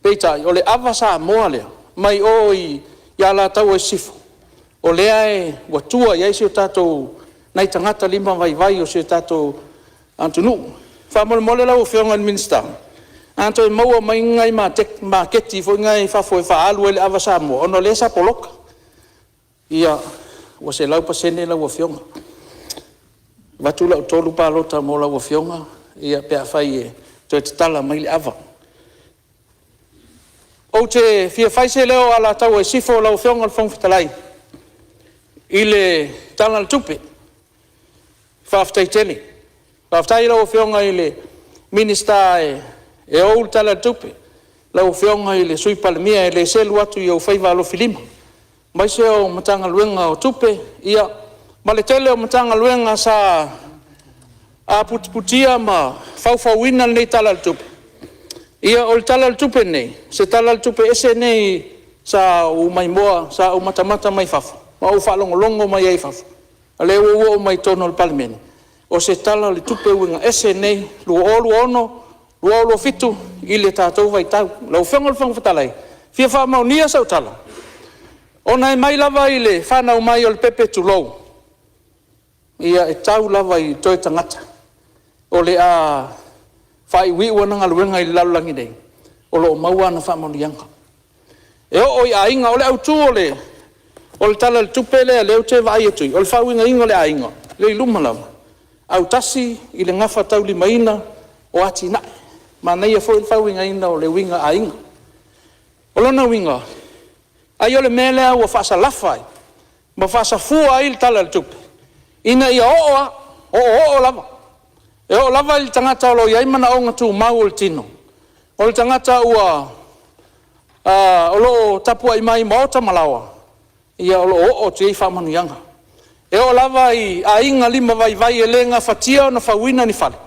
peita o le ava sa moa lea mai o i ia la tau e sifo o lea e wa tua yesi o tatou nai tangata lima vai o se tatou antunu fa mole la o fionga al minsta anto e maua mai ngai ma keti fo ngai fa foi fa alu ele ava samo ono le sa poloka ia o se lau pasene la o fionga vatula o tolu pa lota mo la o fionga ia pe fai e te tala mai le ava o te fia fai se leo ala tau e sifo la o fionga al fong fitalai ile tala tupe fa aftai tele fa aftai la o fionga ile minista e o tala tupe la o fionga i le sui palemia e le selu atu i o faiva alo filima mai se o matanga luenga o tupe ia ma le tele o matanga luenga sa a putputia ma faufauina nei tala tupe ia o tala tupe nei se tala tupe ese nei sa o mai moa sa o matamata mai fafu ma o falongolongo mai ai fafu ale o mai tono o palemene o se tala le tupe winga ese nei lu ono lo fitu ile tatou vai tau lo fengol fong fatalai fia fa maunia sa utala ona mai lava ile fa na mai ol pepe tu lo ia e tau lava i toi tangata o le a fai wi wana ngaluenga i lalangi dei o lo maua na fa maunianga e o ia inga ole au tu ole ol tala le tupele le te vai tu ol fa winga inga le ainga le luma lava au tasi ile ngafa tau li maina o ati na ma nei e foi fauinga ina o le winga ainga o lona winga ai o le mele o fasa lafai ma fasa fua il tala le tupe ina ia o lava e o lava il tangata o lo iai mana o ngatu mau o tino o le tangata ua o lo tapua i mai maota malawa ia o lo o te i whamanu yanga e o lava i ainga lima vai e lenga fatia o na fawina ni fale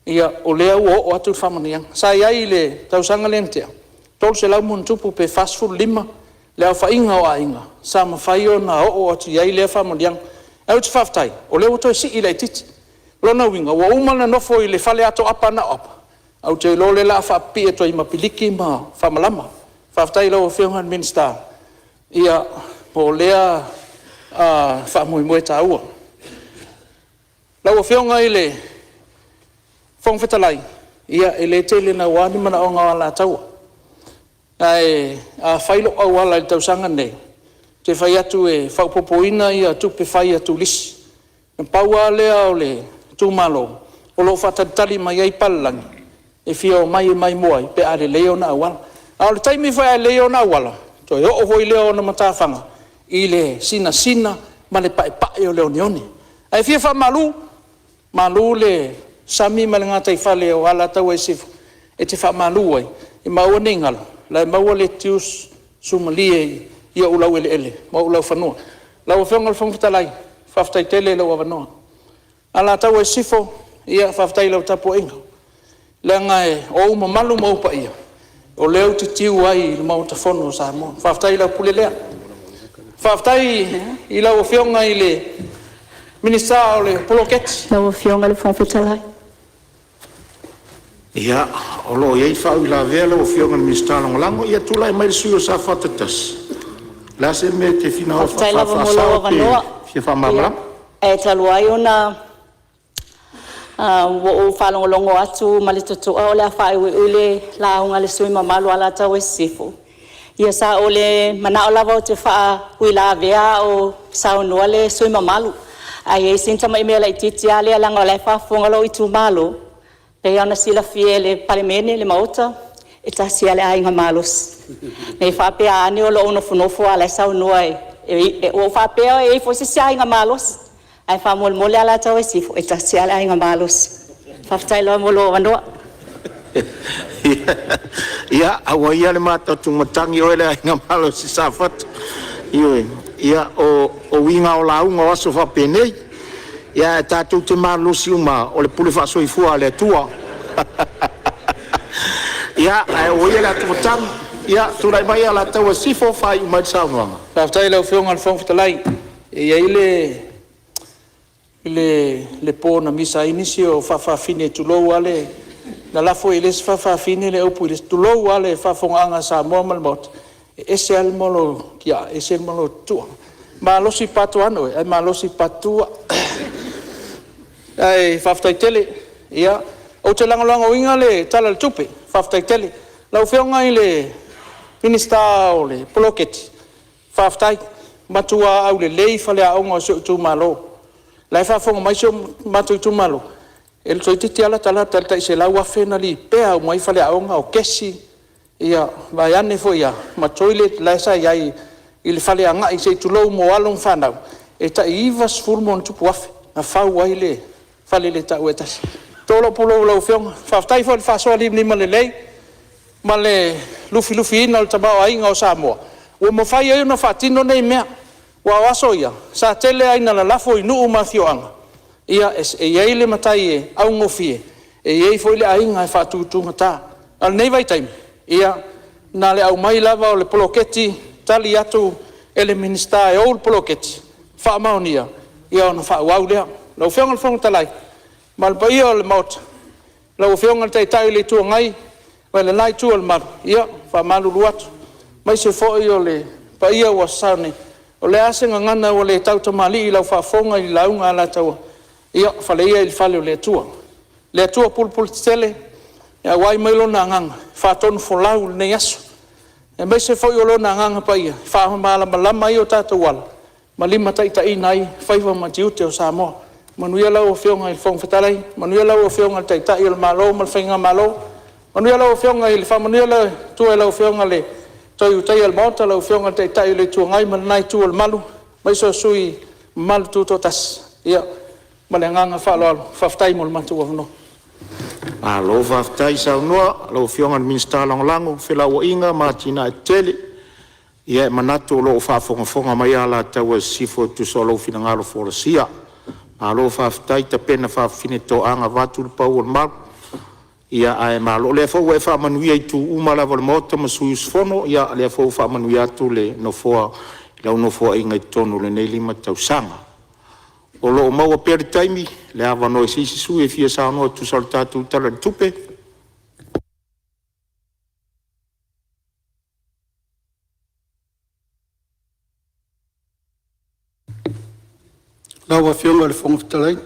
ia o lea o atu whamaniang. Sa iai le tausanga lentea. Tol se lau mun tupu pe fast food lima. Lea whainga o ainga. Sa mawhai o na o atu iai lea whamaniang. Au te whaftai. O lea uto e si ilai titi. Lona winga. Wa umana nofo i le whale ato apa na apa. Au te lo le la whapi e toi mapiliki ma whamalama. Whaftai lau o whiongan minsta. Ia o lea whamui mue ta ua. Lau o whionga i le fong fetalai ia ele tele na wani mana o ngawala tau ai a failo au wala tau sanga nei te fai atu e whaupopoina ia tupe fai atu lisi paua lea o le tumalo o lo fatatali mai ai palangi e fia o mai moai pe ale leo na awala a le taimi fai a leo na awala to e o hoi leo na matawhanga i le sina ma le pae o leo neone ai fia wha malu le sami malenga tai fale o ala tau e sifu e te wha malu ai e maua nei ngala la e maua le tius sumalie ia ulau ele ma ulau whanua lau whengal whangwhitalai whaftai tele lau awanoa ala tau e sifo ia whaftai lau tapo inga. Lea ngai o mamalu mau pa ia. O leo te tiu ai i mau ta whono sa mo. Whaftai lau pule lea. Whaftai i lau whionga i le minista o le poloketi. Lau whionga le whawhetalai. Ia, o lo iei whau i la vea lau whionga le minista langolango, ia tūlai mai sui o sa whatatas. La se me te whina o whawhasao te whamamara. E talu ai ona o whalongolongo atu ma le totoa o le a whaewe la aunga le sui mamalu ala tau e sifu. Ia sa o le mana o lava o te wha ui la vea o sa onua le sui mamalu. Ai e sinta mai mea la ititi a le alanga o le whafonga lo i tu malo. Pe ana sila fie le palemene le maota e tasi ale ainga malos. Nei whapea ane o lo ono funofo a le sa onua o whapea e fo si ainga malos. Ai fa mol mole ala tau e sifu e tasi ala inga malos. Whaftai loa molo wanoa. Ia, awa ia le mata tungatangi o ele inga malos si safat. Ia, o winga o launga o aso whapenei. Ia, tātou te malusi uma o le pule whasoifua le tua. Ia, o ia le tungatangi. Ia, turai mai ala tau e sifo whai umai saunoanga. Whaftai lau whionga le whangwhitalai. Ia le pōna misa inisi o whawhawhine tulou ale na lafo i les whawhawhine le upu i les tulou ale whawhongaanga sa moa malmot ese al molo kia, ese al molo tua ma losi patu ano e ma losi patua ai whawhtai tele ia o te langalanga inga le tala le tupe whawhtai tele lau whionga i le minista o le poloketi whawhtai matua au le lei whale aonga o seu tu malo lai fa fonga mai so matu tu malo el so titi ala tala tala se la wa fena li pea o mai fale aonga o kesi ia vai ane fo ia ma toilet la sa ia il fale anga i se tu lo mo alon fana e ta ivas furmon tu puaf na fa wai le fale le ta wetas tolo polo lo fiong fa tai fo fa so li ni malele male lufi na ta ba ai nga o samo o mo fa ia no fa tino nei mea wa waso ia sa tele aina la lafo i nuu mafioanga ia e iei le matai e au ngofie e iei foi le ainga e whatutunga tā al nei vai taimi ia na le au mai lava o le poloketi tali atu ele minista e ou poloketi wha maonia ia ona wha uau lea lau whionga le whonga talai malpa ia o le maota lau whionga le teitai le tua ngai vai le nai tua le maru ia wha malulu atu mai se fo i o le pa ia ua saone o le asenga ngana o le tau tamali i lau whafonga i launga ala taua. Ia, whale ia i whale o le atua. Le atua pulpul tele, ia wai mailo na nganga, whatonu folau nei aso. E mai se fo i o lo na nganga pa ia, whahama malama i o tātou wala. Malima taita i nai, whaiva matiute o Samoa. Manuia lau o whionga i le whongwhetalai, manuia lau o whionga i taita i le malo, malwhainga malo, manuia lau o whionga i le whamanuia lau, tua lau o whionga le toi utai al mauta lau whionga te tai le tuangai manai tu al malu mai so sui malu tu totas ia malenganga whalo whaftai mol matu avno A lo whaftai sa unua, lo whionga minsta langolango, whila o inga matina e tele, ia manatu lo whafonga mai ala tau e sifo tu so lo whina ngalo forosia. A lo whaftai ta pena whafine to anga watu le pau al malu. Ia ai malo le fo we fa manuia i tu umala vol mota masu usfono ia le fo fa manuia tu le no fo la no fo inga tonu le nei lima tau sanga o lo mo per taimi le ava no si su e fia sa no tu salta tu tala tupe la wa fiona le fong talai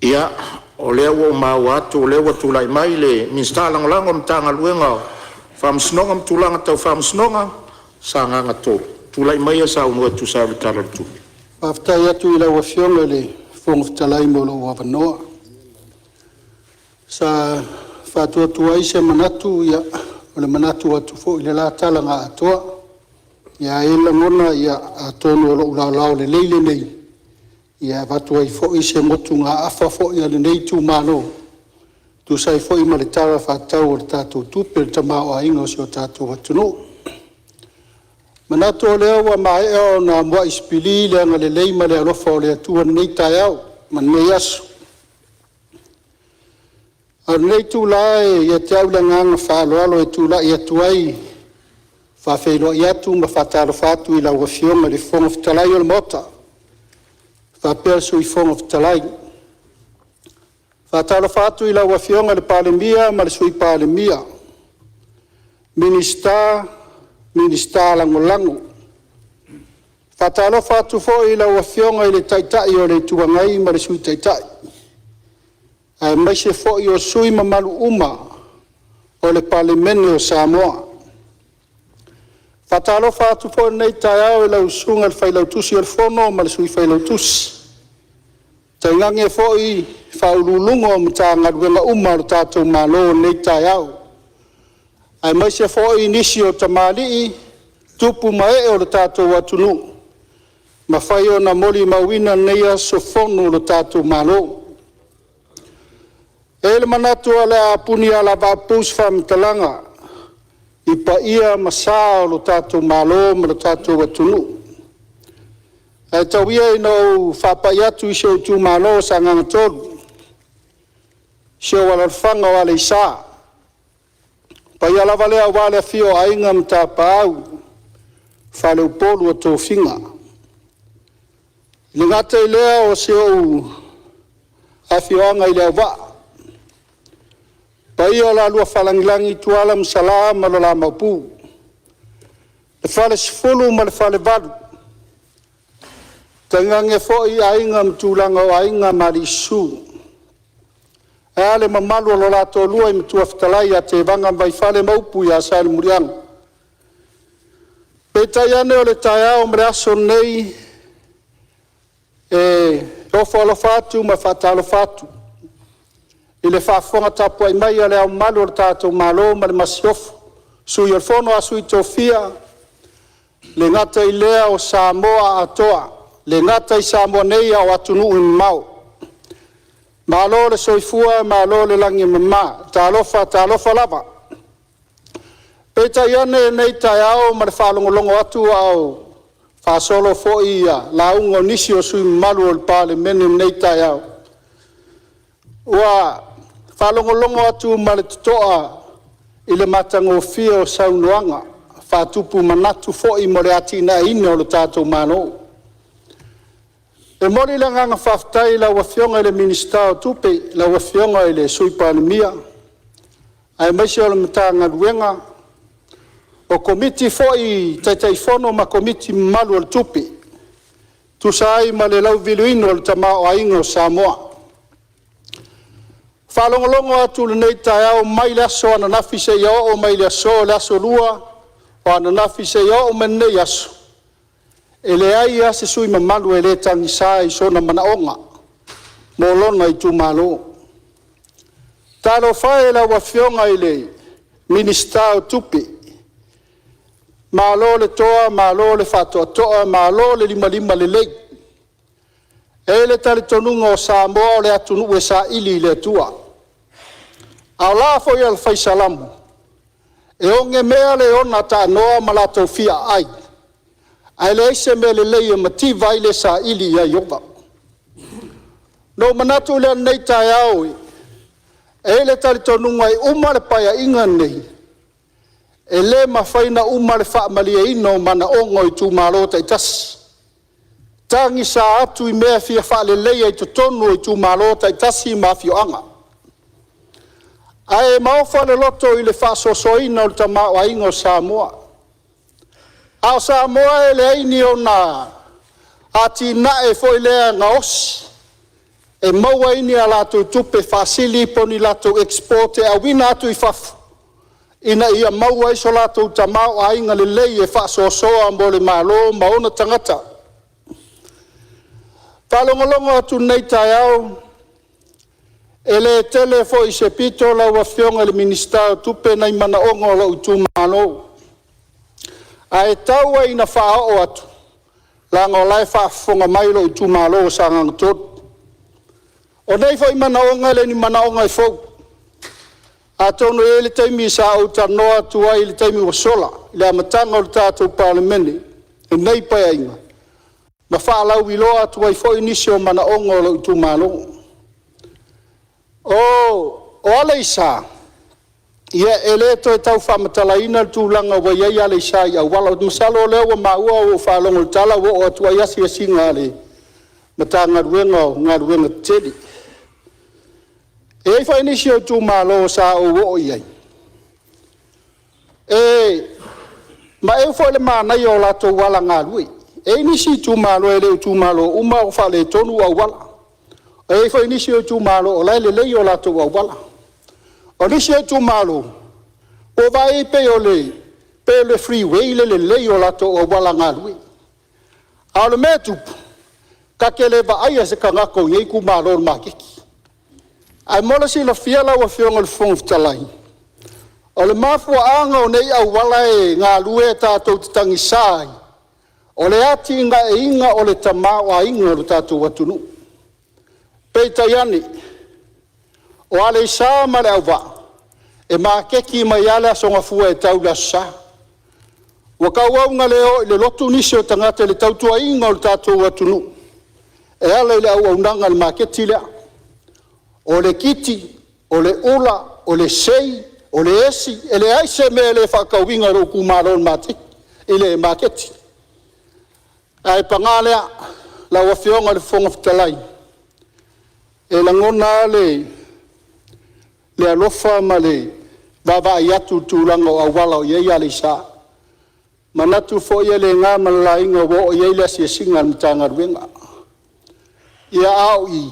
ia o le o ma watu le o tu lai mai le minsta langolango mtanga luenga fam snonga mtulanga tau fam snonga sanga ngato tu lai mai sa uno tu sa vitala tu afta ya tu ila wa fiona le fong talai mo lo wa no sa fatu tu ai se manatu ya o le manatu atu fo ile la tala nga atoa ya ila mona ya atono lo la le leile nei ia watu ai fo i se motu nga afa fo i ale nei tu malo tu sai fo i ma le tara whatau o le tātou tupe le tamau a ingo si o tātou watuno manato leo wa mai o na mua ispili le anga le lei ma le alofa o le atua nei tai au man mei asu nei tula ia te au langanga whaaloalo e tula ia tuai whawhelo ia tu ma whataro whatu I lau whawhionga le whonga whatalai o le mota. Whapea sui whonga whatalai. Whataro whatu I lau whawhionga le palemia ma le sui palemia. Minista lango lango. Whataro whatu fo I lau whawhionga I le taitai o le tuangai ma le sui taitai. Ai mai se fo I o sui mamalu uma o le palemene o Samoa. Whatalo whatu fo nei tai au I lau sunga le whailau tusi o le whono ma le sui whailau tusi. Tai ngange fo I whaululungo o mta ngaruenga uma o tātou malo nei tai au. Ai mai se fo I nisi o tamali tupu mae o le tātou atunu. Ma whai o na moli mawina nei aso whono o le tātou malo. Ele manatu ale apuni ala vapus whamtalanga. I pa ia masa o lo tātou malo ma lo tātou atunu. E tau ia I nau whapai atu I seo tu malo sa nganga tolu. Seo walarwhanga wale I sa. Pa ia lava lea wale fio ainga mta pa au. Whale upolu a tō whinga. Lingata I lea o seo awhioanga I lea waa. Pa ia la lua whalangilangi tuala msala ma lo la maupu. Le whale sifulu ma le whale valu. Tangange fo I ainga mtulanga o ainga marisu. E ale mamalu lo la tolua I mtua whatalai a te vanga mai whale maupu I asale murianga. Peta iane o le taia o mre aso nei rofo alo fatu ma whatalo fatu. I le whaafonga tapu ai mai ale au malu o le tātou malo ma le masiofo. Sui o whono a sui tofia. Le ngata I lea o Samoa atoa. Le ngata I Samoa nei au atunu I mau. Malo le soifua, malo le langi mama. Tālofa lava. Peta iane nei tai au ma le whaalongolongo atu au. Whaasolo fo ia. Laungo nisi o sui malu o le pāle mene nei tai au. Ua whalongolongo atu ma le tutoa I le matango fia o saunoanga. Whatupu manatu fo I mo le atina ina o le tātou mano. E mori le nganga whaftai la wafionga I le minista o tupe, la wafionga I le sui panemia. Ai maisi o le matanga ruenga. O komiti fo I taitaifono ma komiti malu o le tupe. Tusai ma le lau viluino o le tamao ainga o Samoa. Whalongolongo atu le nei tai au mai le aso ana nafi se ia o mai le aso le aso lua o ana nafi se ia o men nei aso. E le ai ase sui mamalu e le tangi sa I sona manaonga. Mo lona I tu malo. Talo whae la wafionga I le minista o tupi. Malo le toa, malo le whatoa toa, malo le lima le lei. E le tali tonunga o Samoa o le atunu e sa ili le tua. Au la fo ia le faisalamu. E onge mea le ona ta noa malato fia ai. Ai le eise me le leia mati vai le sa ili ia yoga. No manatu le nei tai au. E le tali tonunga I uma le paya inga nei. E le mawhaina uma le wha malia ino mana ongo I tu malo tai tasi. Tangi sa atu I mea fia wha le leia I tonu I tu malo tai tasi mafio anga. Ai maufa le loto I le wha sosoina o le tamao a ingo Samoa. Au Samoa e le aini o na ati na e foi lea nga osi. E maua ini a lato tupe fasili poni lato exporte a wina atu I fafu. Ina ia maua iso lato tamao a inga le lei e wha sosoa mo le malo maona tangata. Whalongolongo atu nei tai au. E le tele fo I se pito la wafionga le minista tupe nei mana ongo la utu malo. A e taua ina wha o atu. La ngolai wha fonga mailo utu malo sa ngang tot. O nei fo I mana onga le ni mana onga I fo. A tono e le taimi sa au tanoa tua I le taimi wa sola. Le amatanga o le tātou parlemene. E nei pai inga. Ma wha lau iloa tua I fo inisio mana onga o la utu malo. O o ale isa ia ele to tau whamatalaina tūlanga wa iai ale isa ia wala masalo leo wa maua o whalongo tala wo o tua iasi a singa ale mata ngā ruenga teli e wha inisi o tū malo sa o wo iai ma e fo le mana yo la to wala ngā rui e inisi tū malo e leo tū malo uma o whale tonu au wala e wha inisi o tū malo o lai le leo la to au wala o nisi e tū malo, o vai pe le freeway le o lato o wala ngā rui. A le mea tupu, ka ke le va aia se ka ngako iei ku malo o makeki. Ai mola si la fiala wa fionga le fonga talai. O le mafua anga o nei au wala e ngā rue tātou titangi sai. O le ati inga e inga o le tama wa inga o le tātou watunu. Peita yani, o ale sa ma le auwa, e ma keki mai ale asonga fua e tau la sa. Wa ka waunga leo le lotu nisi o tangata le tautua inga o le tātou watunu. E ale le au aunanga le ma keti lea. O le kiti, o le ula, o le sei, o le esi, e le aise me le whakawinga ro kumaro o mati, i le ma keti. Ai pangalea, la wafionga le fonga fitalai. E la ngona le alofa ma le vava i atu tūlanga o awala o iei ale sa. Manatu fo ia le ngā malainga wo o iei le si singa mtanga ruenga. Ia au i,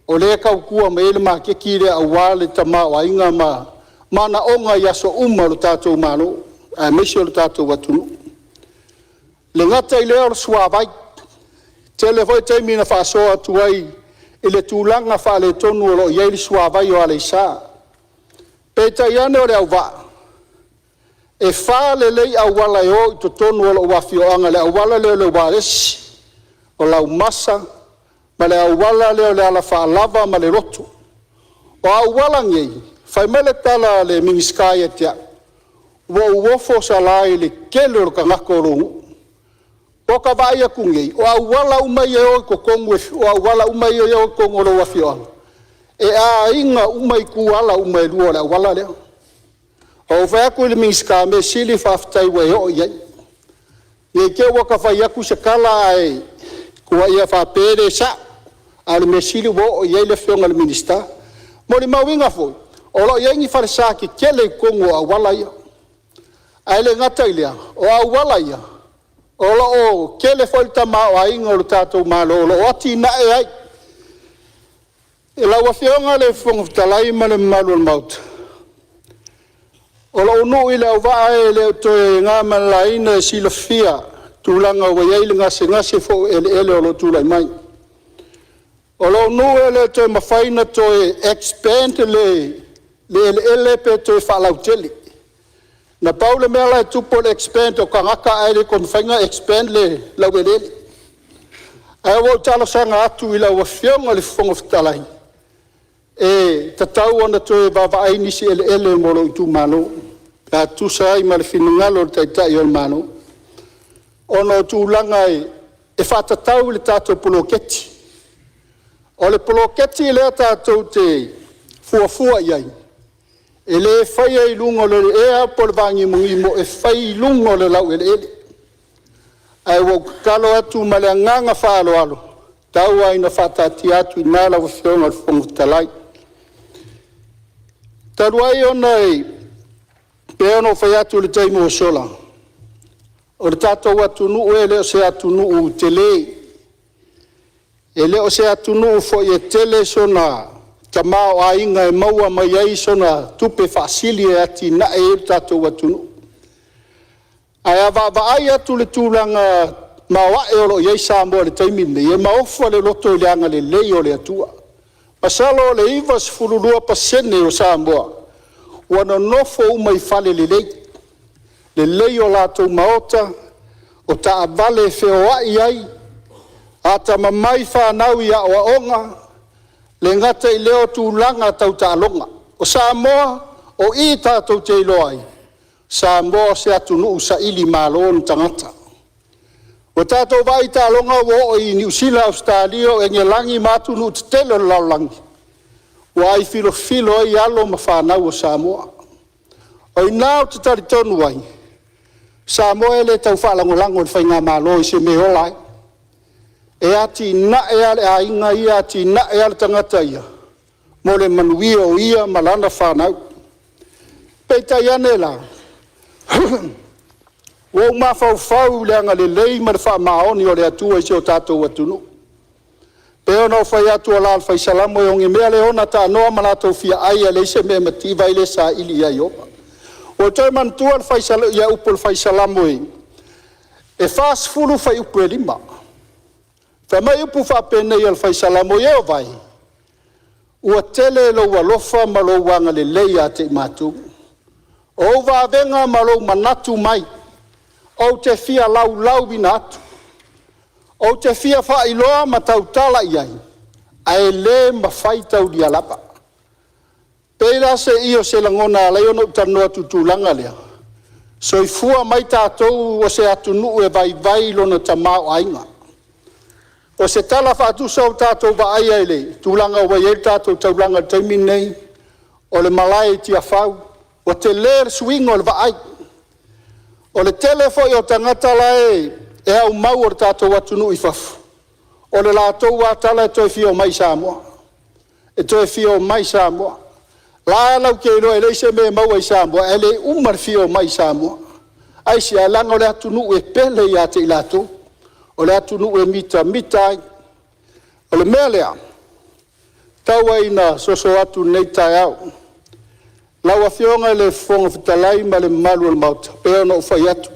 o le kau kua me ele ma ke kire awale tama o inga ma na onga ia so lo tātou mano, a mesi o le tātou watunu. Le ngata i leo le suavai, te le voi te mina whasoa tuai, ile tūlanga whale tonu o lo iei le suavai o ale sa. Peta iane o le au wa. E whale lei au wala o i to tonu o lo wafioanga le au wala leo le waresi. O lau masa. Ma le au wala leo le ala whaalava ma le roto. O au wala ngei. Whai mele tala le mingiskai e tia. Wo uofo sa lai le kele o ka ngako rongu. O ka vai aku ngei. O au wala umai e o ko kongu e. O au wala umai e o kongu lo wafioanga. E a inga umai ku ala umai lua le wala leo. O whaku ili mingiska me sili whaftai wa e o iei. Ie ke waka whai aku se kala ai kua ia whapere sa. Ale me sili wa o iei le whionga le minista. Mori mawinga fo. O lo iei ngi wharesa ki kele kongo a wala ia. Ai le ngata ilia. O a wala ia. O lo o kele whalita ma o a inga o lo tātou malo. O lo ati na e ai. E la wafionga le whongoftalai ma le malu al mauta. O la unu i le au waa e le toe ngā malaina e sila fia tūlanga wa iei le ngase fo ele o lo tūlai mai. O la unu e le toe mawhaina toe expand le pe toe whalau teli. Na paule mea lai tupo le expand o ka ngaka ai le kon whainga expand le lau ele. Ai wo tala sanga atu i la wafionga le whongoftalai. E tatau ana toe vava aini si ele molo i tu mano. Ka tu sai ma le finungalo le taitai o le mano. Ono tu langa e whatatau le tātou poloketi. O le poloketi le tātou te fuafua iai. E le whai ai lungo le ea po le vangi mungi mo e whai lungo le lau ele. Ai wo kalo atu ma le anganga whaalo alo. Tau ai na whatati atu i nāla wa whionga le whongutalai. Taruai ona e peano whai atu le taimu o sola. O le tātou atu nuu e leo se atu nuu te le. E leo se atu nuu fo i e tele sona tamao a inga e maua mai ai sona tupe whaasili e ati na e le tātou atu nuu. Ai ava ai atu le tūlanga mawa e olo iei Samoa le taimine. E maofa le loto i le anga le lei o le atua. Pasalo le iwas fululua pasene o Samoa. Wana nofo umai fale le lei. Le lei o lato maota. O ta avale feo ai ai. Ata mamai whanau ia o aonga. Le ngata i leo tūlanga tau ta alonga. O Samoa o i tātou te iloai. Samoa se atu nuu sa ili malon tangata. O tātou vai ta alonga wo i New Zealand Australia e nge langi matu nuu te tele lau langi. ua ai filofilo ai alo ma whanau o Samoa. O inao te tari tonu ai, Samoa e le tau whaalangolango le whainga malo i se me olai. E ati na e ale a inga ia, ati na e ale tangata ia. Mo le manuia o ia malana whanau. Peita iane la. Wau mawhau le anga le lei ma le wha maoni o le atua i se o tātou atunu. Peo no whai atu o lal whai salamo e onge mea le ona ta noa malatou fia aia le se mea mativa i le sa ili ia iopa. O toi mantua le whai salamo ia upo le whai salamo e. E whaas fulu whai upo e lima. Whai mai upo wha pene i le whai salamo e o vai. Ua tele lo ua lofa ma lo wanga le lei a te matu. O wa venga ma lo manatu mai. O te fia lau bina atu. O te fia wha iloa ma tau tala iai. Ai le ma whai tau di alapa. Peira se io se langona leo no tanoa tutulanga lea. So i fua mai tātou o se atu nuu e vai lona tamau ainga. O se tala whaatu sau tātou wa ai ai le. Tūlanga wa iei tātou taulanga taimi nei. O le malai tia whau. O te le swing o le wa ai. O le telefo i o tangata lae. E au mau o tātou atunu i whafu. O le lātou wātala e toi fio mai Samoa. E toi fio mai Samoa. La lau ke ilo e leise me mau ai Samoa. E le umar fio mai Samoa. Ai si alanga o le atunu e pele i ate i lātou. O le atunu e mita ai. O le mea lea. Tau ai na soso atu nei tai au. Lau a fionga le fonga fitalai ma le malu al mauta. Pea no ufai atu.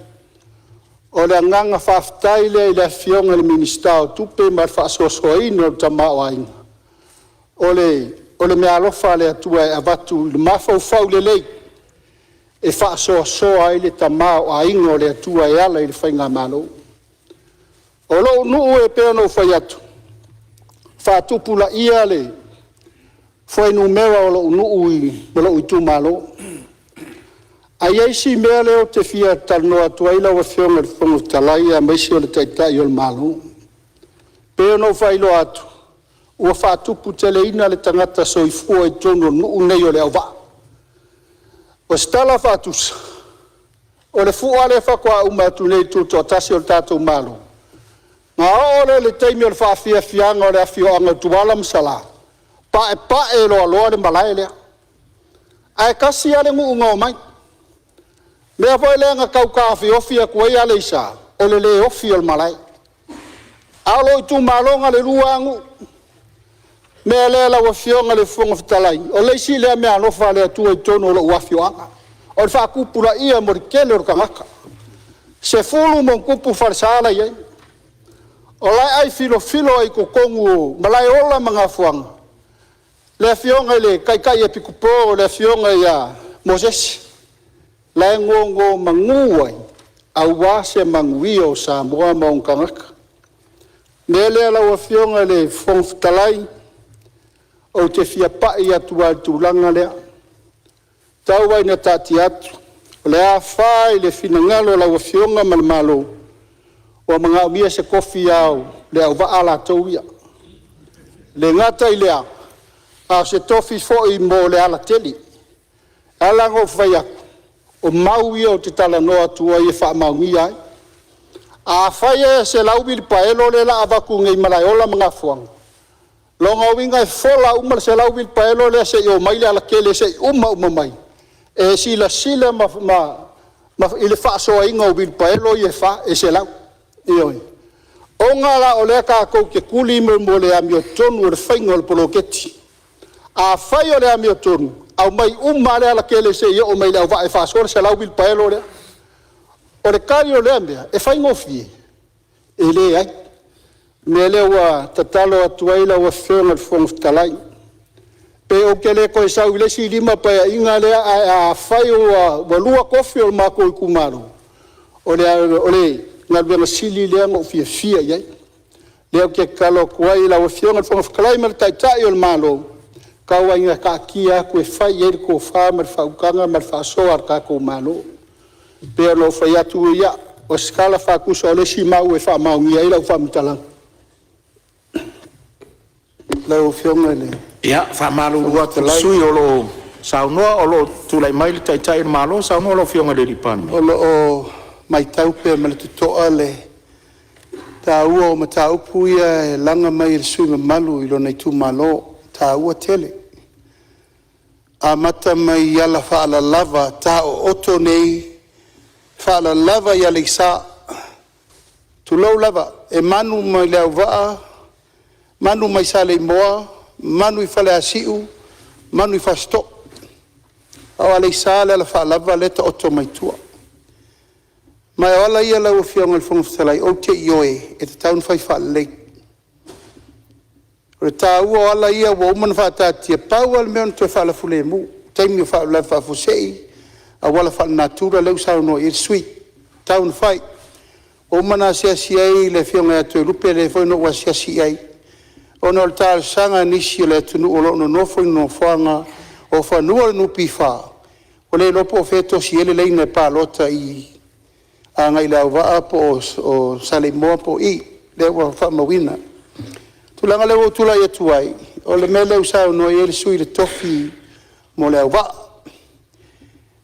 O le anganga whaftai le i le fionga le ministao tupe ma whaasosoa ino le tamao ainga. O le mea alofa le atua e avatu le mawhau le lei. E whaasosoa i le tamao ainga o le atua e ala i le whainga malo. O lo nuu e pēno whai atu. Whaatupula ia le whai numera o lo nuu i lo i tu malo. Ai eisi mea leo te fia tanoa tuaila wa fionga le whangu talai a meisi o le taitai o le malo. Peo no whailo atu. Ua whaatupu tele ina le tangata so i fua i tono nuu nei o le au wa. O stala whaatusa. O le fua le whakua umatu nei tuto atasi o le tātou malo. Ngā ole le teimi o le whaafia fianga o le afio anga tuala msala. Pa e loa loa le malai lea. Ai kasi ale ngu unga o mai. Mea voi lenga kau kawhi ofia kua ia le isa, o le ofi o le malai. Alo i tu malonga le ruangu, mea lea la wafionga le fonga fitalai, o le isi lea mea nofa lea tua i tono o le uafioanga. O le whaakupura ia mo kele o kangaka. Se fulu mo kupu farsala iei. O lai ai filo ai kukongu, malai ola mga fuanga. Le fionga le kai e pikupo, le fionga ia Moses. Lai ngongo manguai, au wase mangui o Samoa maung kangaka. Mele ala wa fionga le fongfitalai, o te fia pai atua al tūlanga lea. Tau wai na tati atu, le a whai le finangalo la wa fionga malmalo, o mga umia se kofi au, le au wa ala tauia. Le ngata i lea, a se tofi fo i mo le ala teli. Ala ngo whai aku. O mau ia o te tala noa tua i wha maungi ai. A whaia se laubi li paelo le la avaku ngai malai ola mga fuanga. Longa winga e fola umar se laubi li paelo le se i o maile ala kele se i uma mai. E sila ili wha soa inga o bil paelo i e wha e se lau. Ioi. O ngā la o lea kākou ke kuli mo le ami o tonu o le whainga o le poloketi. A whai o le ami o tonu. Au mai umare ala kele se ia o mai le au va e whaasora se lau bil paelo lea. O le kari o lea mea, e whai ngofie. E le ai. Me le ua tatalo atuaila ua whionga le whongfitalai. Pe o ke le koe sau le si lima pa inga lea a whai o walua kofi o le mako i kumaro. O le ngaluenga sili lea ngo fia iai. Leo ke kalo kuaila ua whionga le whongfitalai ma le taitai o le malo. Kaua inga ka kia koe whai eri ko wha mar whaukanga mar whaasoa ar ka ko malo. Pea lo whai atu ia o skala whakusa o le si mau e wha maungi ai lau wha mitalanga. lau fionga le. Ia, whamalu Ua te lai. sui o lo saunoa o lo tulai mai le taitai le malo, saunoa o lo fionga le ripani. O lo o mai taupe ma le tutoa le ta ua o mata upu ia e langa mai le sui malu I lo nei tu malo ta ua tele. A mata mai ala whaala lava ta o oto nei whaala lava ia le isa tu lau lava e manu mai le au waa manu mai sa le moa manu I whale asiu manu I whasto au ale isa le ala whaala lava le ta oto mai tua. Mai ala ia lau fionga le whangaftalai o te ioe e te taun whai whalei. O ta ua ala ia wa umana whatatia pau al meon te whala fule mu. Taimi o whala whafusei a wala whala natura leu sao no I sui. Taun whai. O umana siasi ai le fionga atu e lupe le fwoi no wa siasi ai. O no ta sanga nisi le tunu o lo no nofo no whanga o whanua le nupi wha. O le lopo o feto si ele leine pa lota I a ngai lau waa po o sale moa po I le wa whamawina. Tulanga le o tula ia tuai o le mele usau no I ele sui le tofi mo le au waa.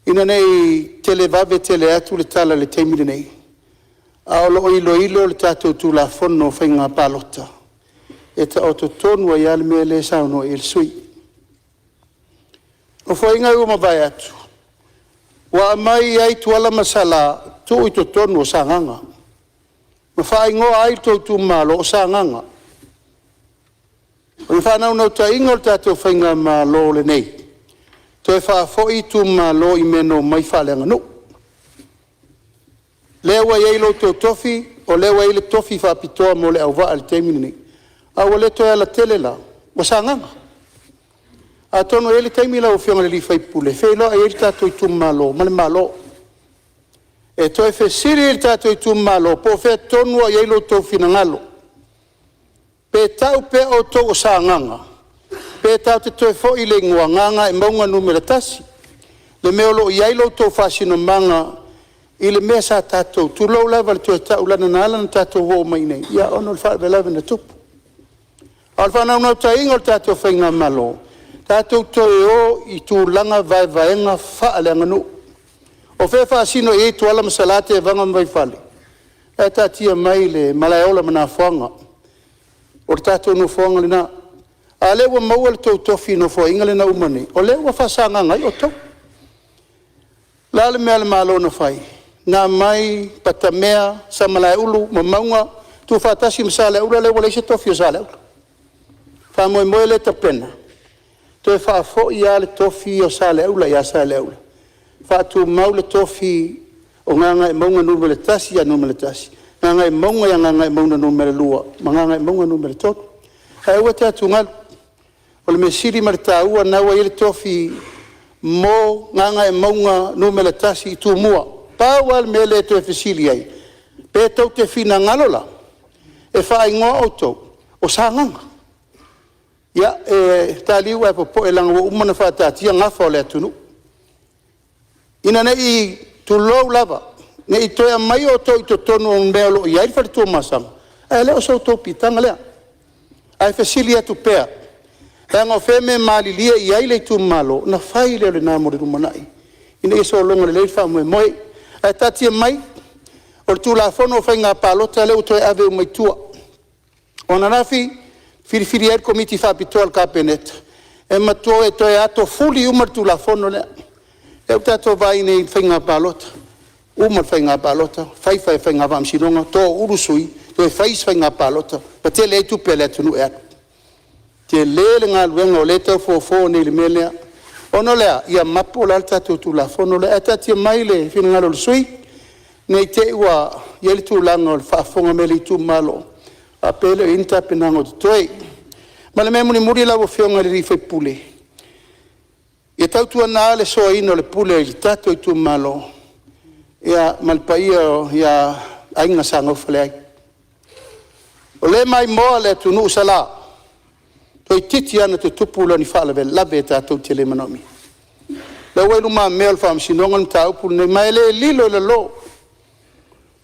Ina nei tele vave tele atu le tala le teimile nei. A o lo ilo le tatou tula fono whainga palota. E ta o to tonu a iale mele usau no I ele sui. O whainga ua mawai atu. Wa mai ai tuala masala tu I to tonu o sanganga. Ma whai ngoa ai tau tu malo o sanganga. O le whanau nau ta ingo le tātou whainga malo le nei. To e wha fo tu malo I meno mai whalenga no. Lewa iei lo tau tofi o lewa I le tofi wha pitoa mo le au waa le teimini nei. Awa le to e la tele la o sanganga. A tono ele taimi la o fionga le li fai pule. Fei loa ele tātou I tu malo, male malo. E to e fe siri ele tātou I tu malo, po fe tonu a yeilo tau fina ngalo. Pe tau pe o tau o sa nganga. Pe tau te toi fo I le ngua nganga e maunga numera tasi. Le meolo I yeilo tau fasino manga, I le mea sa tātou. Tu lau lava le toi tau lana nala na tātou ho mai nei. Ia ono le wha lava na tupu. Al whanau nau ta ingo le tātou whainga malo. Tātou toi o I tu langa vai vaenga whaaleanga no. O whewha sino I tu ala masalate e vanga mai whale. E tātia mai le malaeola mana whanga. O tātou no whanga le na. A lewa maua le tau tofi no whainga le na umane. O lewa whasanga ngai o tau. Lale mea le malo na whai. Nā mai patamea sa malaeulu ma maunga. Tu whatasi msa leula lewa leise tofi o sa leula. Whamoe moe le tapena. To e wha fo I ale tofi o sa leula I a sa leula. Wha tu mau le tofi o nganga e maunga numele tasi a numele tasi. Nganga e maunga I nganga e maunga numele lua. Ma nganga e maunga numele totu. Hai ua te atu ngalu. O le me siri marita ua naua I le tofi mo nganga e maunga numele tasi I tu mua. Pau al me le to e fesili ai. Pe tau te fina ngalola. E wha ingoa o tau. O sa nganga. Ia, taliu e popo e langa umana whatatia ngafa o le atunu. Ina nei tu lou lava. Nei toia mai o to I to tonu o mea lo I airi whare tua masanga. E leo sau tau pitanga lea. Ai fasili atu pea. E anga o wheme maali lia I aile tu malo. Na whai leo le nāmore rumanai. Ina iso o longa le leifa moe moe. E tatia mai. O le tu la fono o whainga palota leo toi ave o mai tua. O nanafi. Firi er komiti whapitoa al kapeneta. E matua e toi ato fuli umar tu la fono lea. E utato vai nei whainga palota. Umar whainga palota. Whai whainga wamsironga. Tō urusui. Toi whais whainga palota. Pa te le tu pele tunu e atu. Te le ngā luenga o le tau fō nei le melea. Ono lea, ia mapo la tatou tu la fono lea. E tatia mai le whina ngā lo sui. Nei te ua, ieli tu langa o le whaafonga me le tu malo. A pele inta penango te toi. Ma le mea muni muri lau o whionga le rifai pule. Ia tautua nā le soa ino le pule I tato I tu malo. Ia malpaia ia ainga sa ngaufa le ai. O le mai moa le tunu usala. Toi titi ana te tupu lo ni whaalawe lawe e tatou te le manomi. Le wailu maa mea le whaamsinonga ni ta upu nei mai le lilo le lo.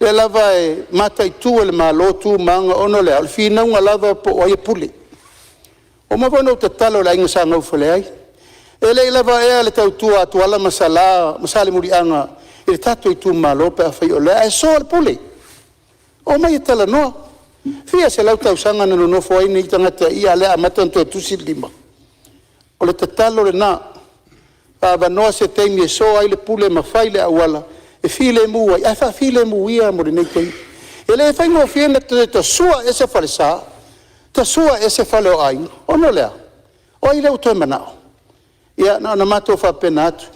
Le lava e mata I tu le maa lo tu maanga ono le alfinaunga lava po oia pule. O mawano te talo la inga sa ngau fale ai. Ele lava e le tau tua tuala masale murianga. Ele tatu i tu malo pe a whai o lea. E so al pule. O mai e tala noa. Fia se lau tau sanga na no fo ai ni tangata ia lea matanto e tusi lima. O le te talo le na. Ava noa se teimi e so ai le pule ma whai le awala. E file mua. Ai wha file mua mo le nei tei. Ele e whai ngō fiena te sua e se whare saa. Ta sua e se whale o ai. Ono lea. O i leo toi manao. Ia na mato fa pena atu.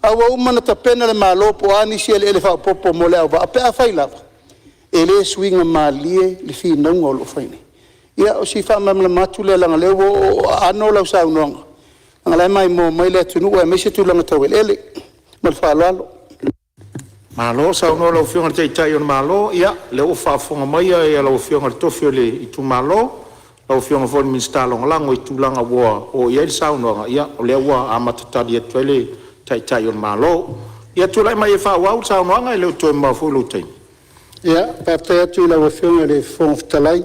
Awa umana ta pena le malopo ani si ele fa popo mo lea wa. Ape a whai lava. Ele swinga malie le fi naunga o lo whaine. Ia o si wha mamla matu le langa leo o ano lau sa unuanga. Anga lai mai mo mai le tunu ua meise tu langa tau ele. Mal wha alo. Malo sa uno lau fionga te itai on malo. Ia leo whaafonga mai ia lau fionga le tofio le i tu malo. Lau fionga fo ni minsta longa lango i tu langa ua o ia il sa unuanga. Ia o lea ua amatatari e tuele te itai on malo. Ia tu lai mai e wha wau sa unuanga i leo tu e mafu lu tein. Ia, paftai atu i lau fionga le fonftalai.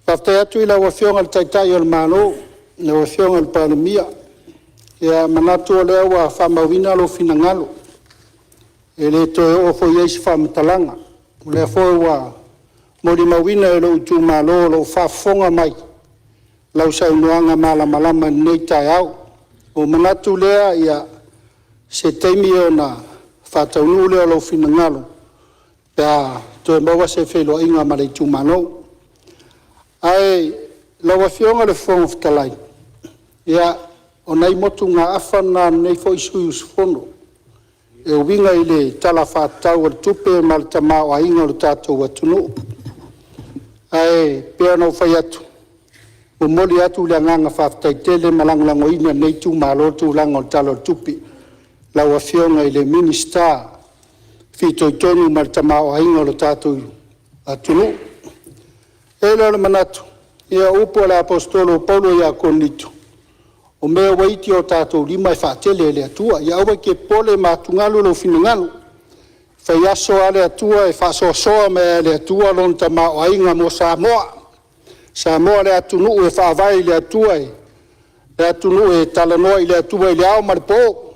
Paftai atu i lau fionga le taitai o le malo. Lau fionga le palemia. Ia manatu o lea ua whamawina lo finangalo. E le toe o fo yeisi whamatalanga. Lea fo ua mori mawina e lo utu malo lo whafonga mai. Lau saunuanga malama nei tai au. O manatu lea ia se teimi o na whataunu lea lo finangalo. Pea toe maua se whelo inga ma le tu malo. Ai lawa fionga le fonftalai. Ia o nei motu ngā awhana nei fo isui usfono. E winga i le tala whātau al tupe ma le tamau a inga le tātou atunu. Ai pēr no whai atu. O moli atu le nganga whaftai tele malangolango ina nei tu malo tu lango le talo tupe. Lawa fionga i le minister fito i tonu ma le tamau a inga le tātou atunu. E le manatu. Ia upo le apostolo Paulo ia konito. O mea waiti o tātou lima e whaatele le atua. Ia awa ke pole mātungalu lo finangalo. Whai aso ale atua e whaasoasoa me le atua lon tama o ainga mo Samoa. Samoa le atunu e whaavai le atua e. Le atunu e talanoa i le atua i le ao maripo.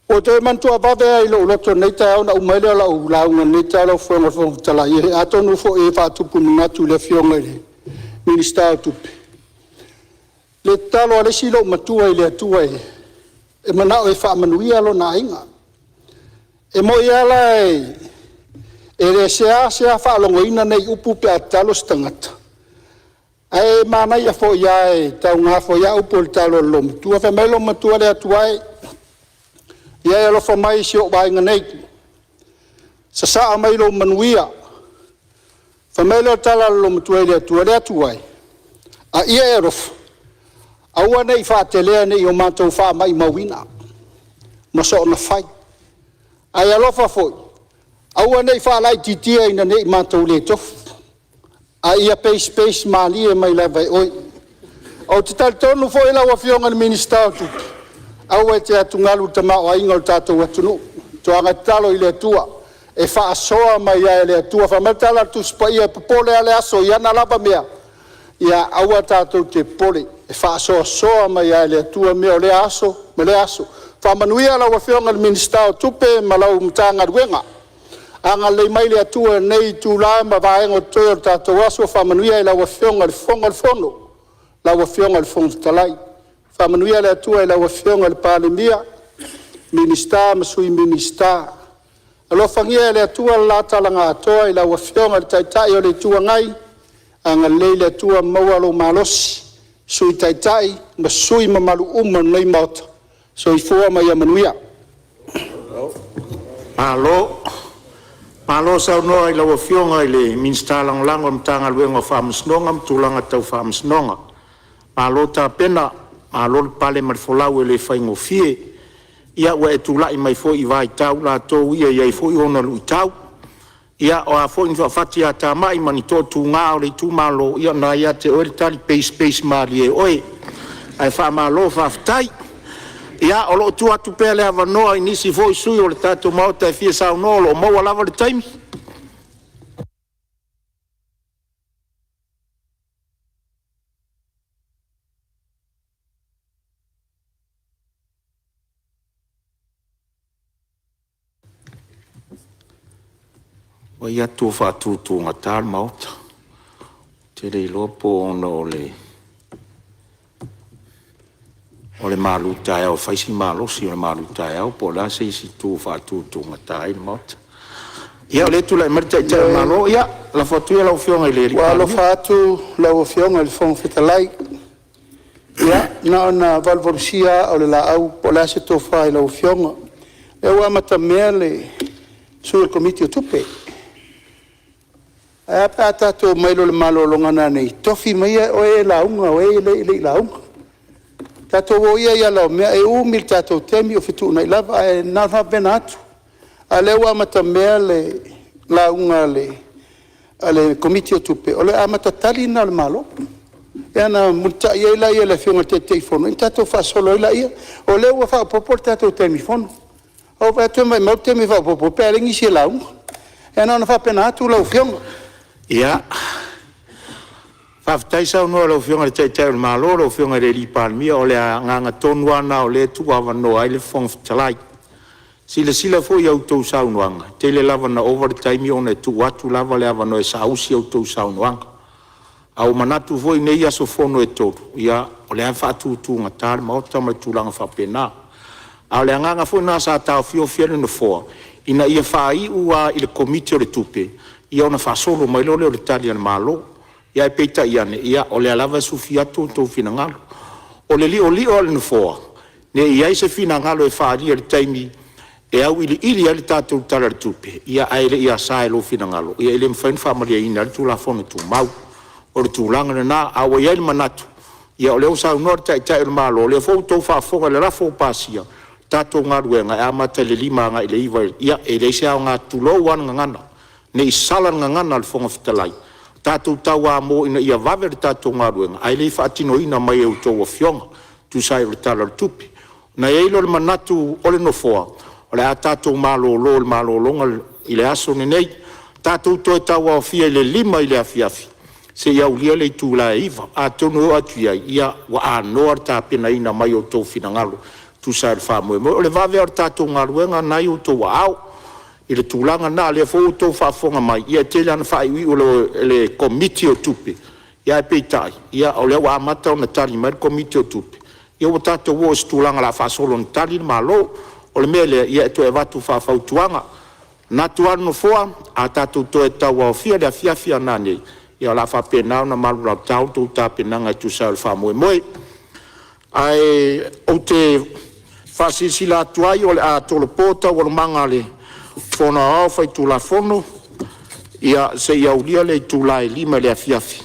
O te mantua vavea i lo uloto neita au na umaile la ulaunga neita la whanga tala. I atonu fo e whaatupu ngatu le fionga le minister tupe. Le talo ale silo matua i le atua e. E manao e whaamanuia lo na inga. E mo i ala e. E le sea whaalongo ina nei upu pe a talo stangata. E manai a fo ia e tau ngā fo ia upu le talo lo matua. Whamelo matua le atua e. Ia e alofa mai si o bainga nei. Sa saa mai lo manuia. Whamelo tala lo matua i le atua e. A ia e rofa. Aua nei whaatelea nei o mātou wha mai mawina. Maso na whai. Ai alofa foi. Aua nei wha lai titia ina nei mātou le tofu. A ia pace mali e mai lawai oi. O te talitonu foi lau fionga ni minister tu. Aua e te atungalu ta mao a inga o tātou atunu. Toanga talo i le atua. E wha asoa mai a le atua. Wha matala tu spa ia popole ale aso i ana lava mea. Ia aua tātou te pole. E whaasoa mai a le atua mea o le aso, me le aso. Whamanuia lau a whionga le minister o tupe ma lau mtanga ruenga. Anga le mai le atua nei tu la ma vaenga o toi o tātou aso. Whamanuia lau a whionga le whonga le whono. Lau a whionga le whonga talai. Whamanuia le atua lau a whionga le palemia. Minister, masui minister. Alo whangia le atua la talanga atoa lau a whionga le taitai o le tua ngai. Anga le atua maua lo malosi. Sui taitai, ma sui mamalu uma nei mauta. So I fua mai amanuia. Malo sa unoa I lawa fionga I le minsta lango mtanga luenga whamasnonga, mtulanga tau whamasnonga. Malo ta pena, malo le pale marifolau le whaingo fie. Ia ua e tulai mai fo I vai tau, la tō ia iai fo I ona lui tau. Ia o a fo infa fati a ta mai mani tō tu ngā o le tu malo ia na ia te oere tali pace mari e oe. Ai wha malo whaftai. Ia o lo tu atu pēle hawa noa I nisi fo I sui o le tātou mauta e fia sao noa lo maua lava le taimi. o ia tu whātūtūnga tāl maota. Te rei lopo ono o le maluta au, whaisi malosi o le maluta au, po la se isi tu whātūtūnga tāl maota. Ia o le tu lai marita i te malo, ia, la whatuia lau whionga i le rika. Wa lo fatu lau fionga le fong fitalai. Ia, na ona valvorusia o le la au, po la se tō whai lau fionga. E ua mata mea le sui komiti o tupe. E pa tato mailo le malo longana nei. Tofi mai o e launga, o e le launga. Tato o ia lau mea e umil tato temi o fitu na ilava e nana vena atu. A le ua mata mea le launga le komiti o tupe. O le a mata tali na le malo. E ana multa ia ila ia le fionga te teifono. In tato fa solo ila ia. O le ua fa popor tato temi fono. O pa tu mai mau temi fa popor. Pe alengi si launga. E ana fa pena atu lau fionga. Ia. Whawhtai sau noa lau whionga le teitau le malo, lau whionga le ripalmia, o le nganga tonu ana o le tuawa noa ai le whongwhitalai. Sila fo i autou sau noanga. Te le lava na overtime o ne tu watu lava le ava no e sausi autou sau noanga. Au manatu fo i nei aso fono e toru. Ia, o le whaatu tunga tāre maota mai tūlanga whapena. Au le nganga fo na sa tau fio fiele no foa. Ina ia whai ua i le komiti o le tupe. Ia ona whasolo mai lole o le tali ana malo. Ia e peita iane. Ia o le alava sufi atu tō fina ngalo. O le li o le no foa. Ne ia i se fina ngalo e whaari le taimi. E au ili ali tātou tala le tupe. Ia aere ia sae lo fina ngalo. Ia ele mwhain whamaria ina ali tūla fono tū mau. O le tūlanga na nā awa ia ili manatu. Ia o leo sau nor tai tai le malo. O leo fau tau whafonga le rafo pasia. Tātou ngā ruenga e amata le lima ngā ile iwa. Ia e reise au ngā tūlo wana ngana. Ne i salan ngana le fonga fitalai. Tātou tau a mo ina ia vave le tātou ngā ruenga. Ai lei whaatino ina mai e utou a fionga. Tu sai le tala le tupe. Na e ilo le manatu o le nofoa. O le a tātou malo lo le malo longa i le aso nei. Tātou toi tau a fia i le lima i le afiafi. Se iau lia le tūla e iwa. A tono atu ia ia wa a noar tā pena ina mai o tau fina ngalo. Tu sai le whamoe mo. O le vave ar tātou ngā ruenga nai o tau wa au. I le tūlanga nā le fo tau whafonga mai. Ia te lana whai o le komiti o tupe. Ia e peitai. Ia o le wa amata o na tari mai komiti o tupe. Ia o tātou o se tūlanga la whasolo na tari malo. O le mele ia e to e watu whawhautuanga. Nā tuar no foa, a tātou to e tau au fia le a fiafia nānei. Ia la whapenau na malu rau tau, tau tā penanga i tu sao le whamoe moe. Ai, o te whasisila atuai o le a tolo pōta o le manga le whona au whai tu la whono. Ia se iau lia le tu la e lima le a fiafi.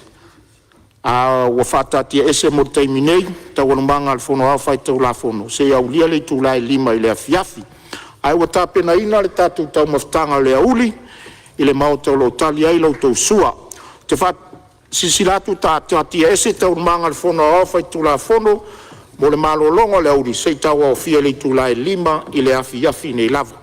A wa whatatia ese mo taimi nei, ta wana manga le whono au whai tau la whono. Se iau lia le tu la e lima i le a fiafi. Ai wa tāpena ina le tātou tau maftanga le a uli, i le mautau lo tali ai lau tau sua. Te wha sisilatu tātia ese tau manga le whono au whai tu la whono, mo le malo longa le uli, se tau au fia le tu la e lima i le a fiafi nei lava.